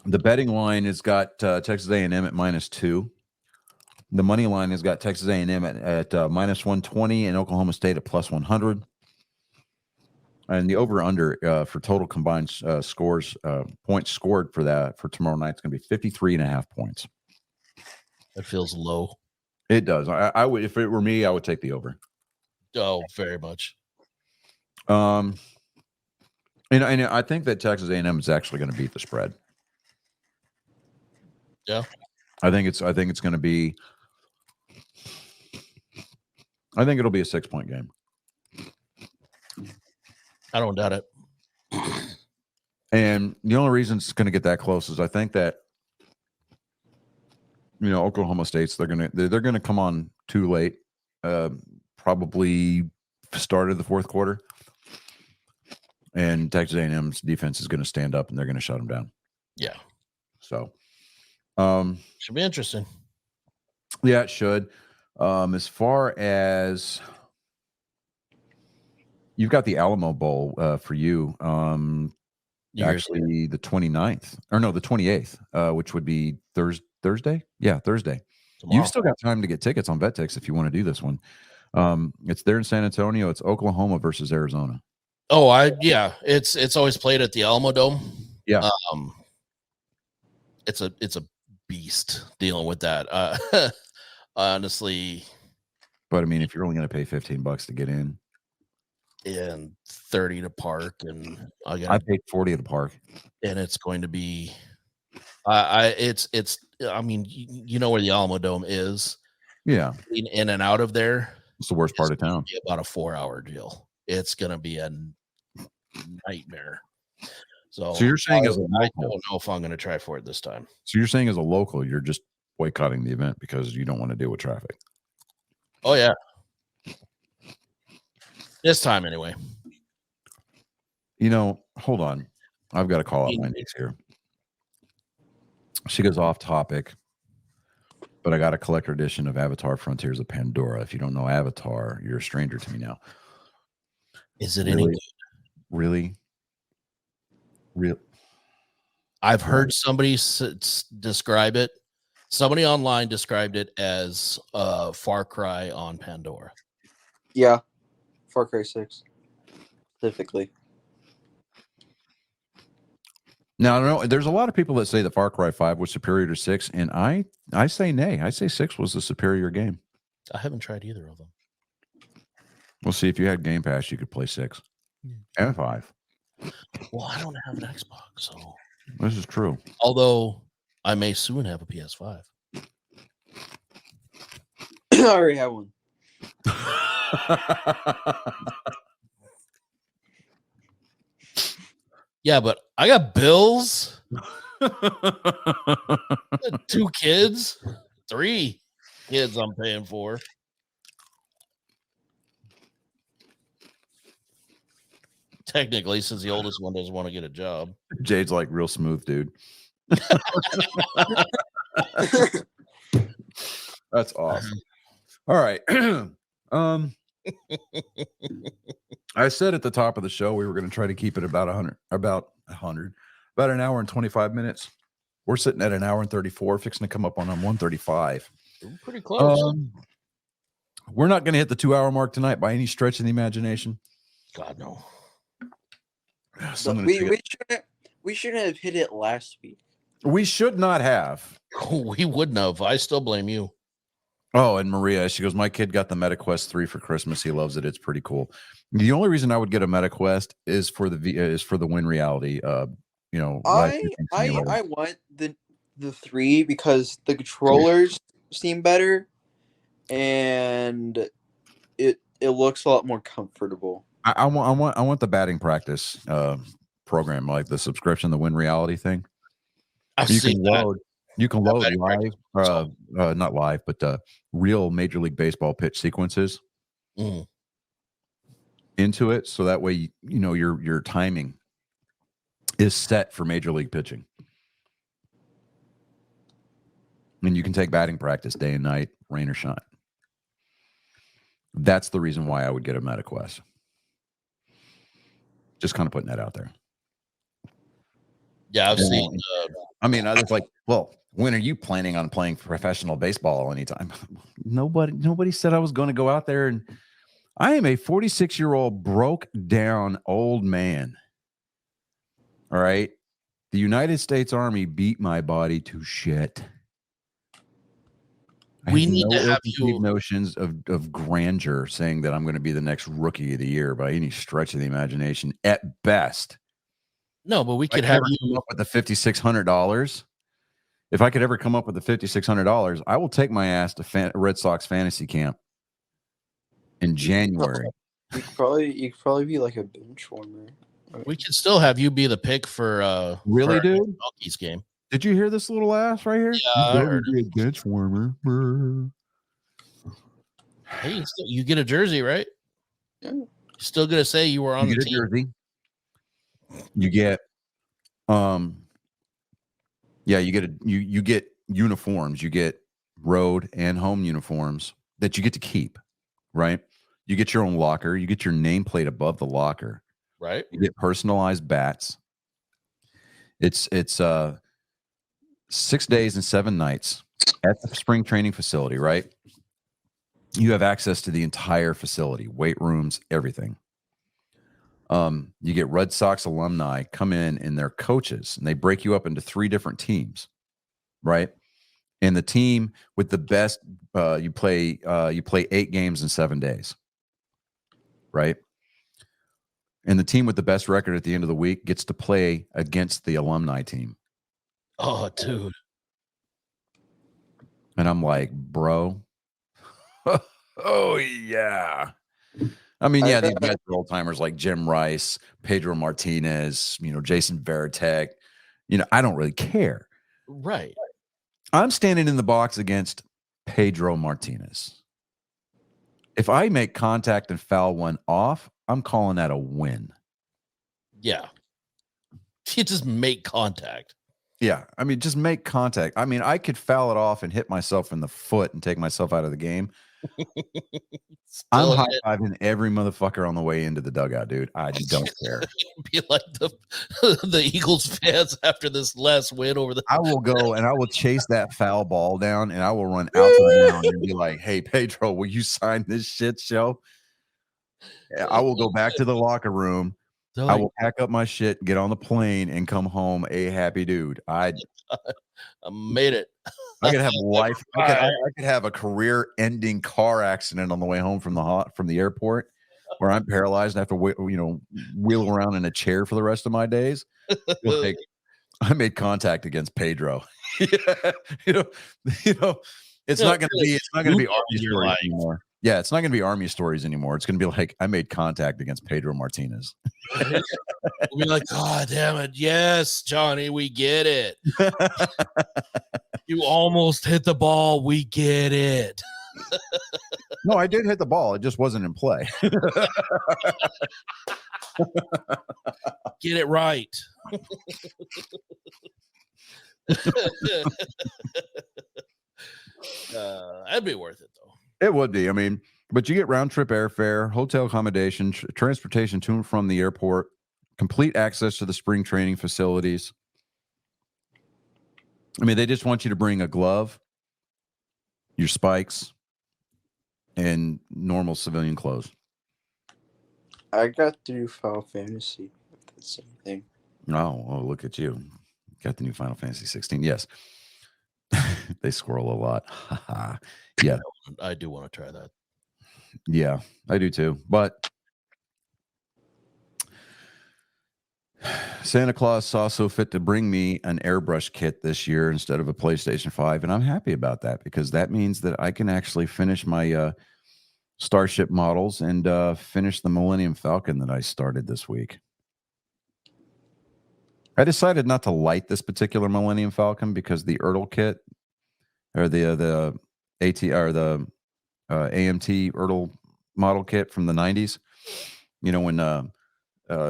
The betting line has got Texas A&M at -2. The money line has got Texas A&M at -120 and Oklahoma State at +100. And the over/under for total combined scores, points scored for tomorrow night is going to be 53.5 points. That feels low. It does. I would, if it were me, I would take the over. Oh, very much. And I think that Texas A&M is actually going to beat the spread. Yeah. I think it's going to be. I think it'll be a 6-point game. I don't doubt it. And the only reason it's going to get that close is I think that Oklahoma State's they're going to come on too late, probably started the fourth quarter, and Texas A&M's defense is going to stand up and they're going to shut them down. Yeah. So, should be interesting. Yeah, it should. As far as you've got the Alamo Bowl for you, actually the 29th, or no, the 28th, which would be Thursday. Yeah, Thursday. Tomorrow. You've still got time to get tickets on VetTix if you want to do this one. It's there in San Antonio. It's Oklahoma versus Arizona. Yeah, it's always played at the Alamo Dome. Yeah. It's a beast dealing with that. Honestly, But I mean, if you're only going to pay $15 to get in, and 30 to park, and I got paid 40 at the park. and it's going to be it's I mean, you know where the Alamo Dome is. Yeah, In and out of there, it's the worst part of town. be about a 4-hour deal. It's gonna be a nightmare. So So you're saying as a I local, don't know if I'm gonna try for it this time. so you're saying as a local, you're just boycotting the event because you don't want to deal with traffic. Oh yeah. This time anyway. You know, hold on. I've got to call out my niece here. She goes off topic, but I got a collector edition of Avatar Frontiers of Pandora. If you don't know Avatar, you're a stranger to me now. Is it any good? Really? Real? I've heard somebody describe it. Somebody online described it as Far Cry on Pandora. Yeah, Far Cry 6 specifically. Now, I don't know. There's a lot of people that say that Far Cry 5 was superior to 6, and I say nay. I say 6 was the superior game. I haven't tried either of them. We'll see. If you had Game Pass, you could play 6 and 5. Well, I don't have an Xbox, so This is true. although I may soon have a PS5. I already have one. Yeah, but I got bills. 2 kids, 3 kids I'm paying for. Technically, since the oldest one doesn't want to get a job. Jade's like real smooth, dude. That's awesome. All right. I said at the top of the show we were going to try to keep it about about an hour and 25 minutes. We're sitting at an hour and 34, fixing to come up on 135. Pretty close. We're not going to hit the 2-hour mark tonight by any stretch of the imagination. God no. So We shouldn't have hit it last week. we should not have. We wouldn't have. I still blame you. Oh, and Maria, she goes, my kid got the MetaQuest 3 for Christmas. He loves it. It's pretty cool. The only reason I would get a MetaQuest is for the Win Reality. I want the 3 because the controllers seem better and it looks a lot more comfortable. I want the batting practice program, like the subscription, the Win Reality thing. You can load live, not live, but real Major League Baseball pitch sequences into it, so that way you know your timing is set for Major League pitching, and you can take batting practice day and night, rain or shine. That's the reason why I would get a MetaQuest. Just kind of putting that out there. Yeah, I've seen. I mean, I was like, well, when are you planning on playing professional baseball anytime? Nobody said I was going to go out there, and I am a 46-year-old broke down old man. All right. The United States Army beat my body to shit. We need to have you notions of grandeur, saying that I'm going to be the next rookie of the year by any stretch of the imagination at best. No, but we could have you come up with the $5,600. If I could ever come up with the $5,600, I will take my ass to Red Sox fantasy camp in January. You could probably be like a bench warmer. We could still have you be the pick for really, for dude? Rockies game. Did you hear this little ass right here? Yeah, I heard it. A bench warmer. Hey, you get a jersey, right? Yeah. You're still gonna say you were on the team. Jersey. You get you get uniforms. You get road and home uniforms that you get to keep, right? You get your own locker. You get your nameplate above the locker, right? You get personalized bats. It's 6 days and 7 nights at the spring training facility, right? You have access to the entire facility, weight rooms, everything. You get Red Sox alumni come in and they're coaches, and they break you up into 3 different teams, right? And the team with the best, you play 8 games in 7 days, right? And the team with the best record at the end of the week gets to play against the alumni team. Oh, dude. And I'm like, bro, oh yeah. I mean, yeah, these guys are old timers like Jim Rice, Pedro Martinez, Jason Varitek. I don't really care. Right. I'm standing in the box against Pedro Martinez. If I make contact and foul one off, I'm calling that a win. Yeah. You just make contact. Yeah. I mean, just make contact. I mean, I could foul it off and hit myself in the foot and take myself out of the game. I'm Still high-fiving every motherfucker on the way into the dugout, dude. I don't care. be like the Eagles fans after this last win over the. I will go and I will chase that foul ball down, and I will run out to the mound and be like, hey, Pedro, will you sign this shit show? I will go back to the locker room. I will pack up my shit, get on the plane, and come home a happy dude. I made it. I could have life. I could have a career-ending car accident on the way home from the airport, where I'm paralyzed and have to wheel around in a chair for the rest of my days. Like, I made contact against Pedro. Yeah, it's not going to be Army stories anymore. Yeah, it's not going to be Army stories anymore. It's going to be like, I made contact against Pedro Martinez. We'll be like, God damn it. Yes, Johnny, we get it. You almost hit the ball. We get it. No, I did hit the ball. It just wasn't in play. Get it right. That'd be worth it, though. It would be. I mean, but you get round trip airfare, hotel accommodation, transportation to and from the airport, complete access to the spring training facilities. I mean, they just want you to bring a glove, your spikes, and normal civilian clothes. I got to do Final Fantasy with the same thing. Oh, look at you. Got the new Final Fantasy 16. Yes. They squirrel a lot. Yeah. I do want to try that. Yeah, I do too. But Santa Claus saw so fit to bring me an airbrush kit this year instead of a PlayStation 5. And I'm happy about that, because that means that I can actually finish my Starship models and finish the Millennium Falcon that I started this week. I decided not to light this particular Millennium Falcon because the Ertl kit, or the AMT Ertl model kit from the 90s, when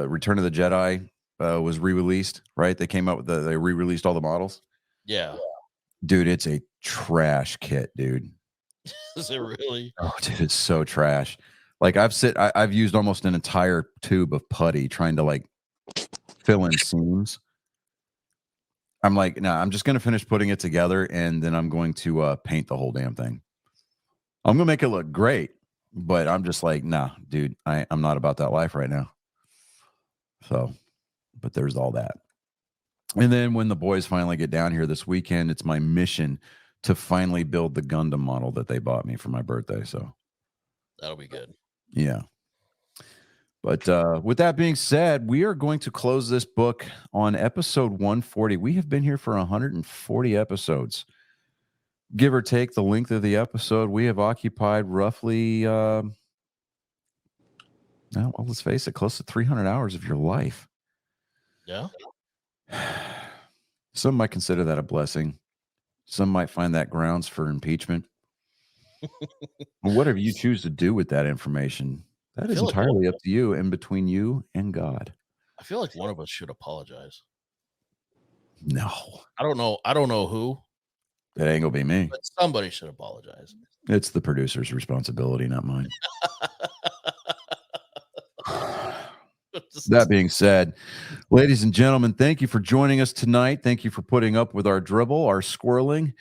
Return of the Jedi was re-released, right? They came out with they re-released all the models. Yeah. Dude, it's a trash kit, dude. Is it really? Oh, dude, it's so trash. Like I've used almost an entire tube of putty trying to like fill in seams. I'm like, no, I'm just going to finish putting it together, and then I'm going to paint the whole damn thing. I'm going to make it look great, but I'm just like, nah, dude, I'm not about that life right now. So, but there's all that. And then when the boys finally get down here this weekend, it's my mission to finally build the Gundam model that they bought me for my birthday. So that'll be good. Yeah. But with that being said, we are going to close this book on episode 140. We have been here for 140 episodes. Give or take the length of the episode, we have occupied roughly, well, let's face it, close to 300 hours of your life. Yeah. Some might consider that a blessing. Some might find that grounds for impeachment. Whatever you choose to do with that information, that is entirely up to you and between you and God. I feel like one of us should apologize. No. I don't know who. That ain't gonna be me. But somebody should apologize. It's the producer's responsibility, not mine. That being said, ladies and gentlemen, thank you for joining us tonight. Thank you for putting up with our dribble, our squirreling.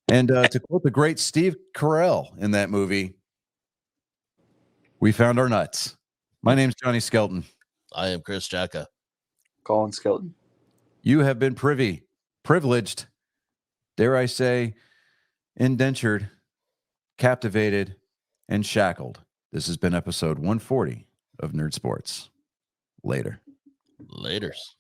And to quote the great Steve Carell in that movie, we found our nuts. My name's Johnny Skelton. I am Chris Jacka. Colin Skelton. You have been privileged, dare I say, indentured, captivated, and shackled. This has been episode 140 of Nerd Sports. Later. Laters.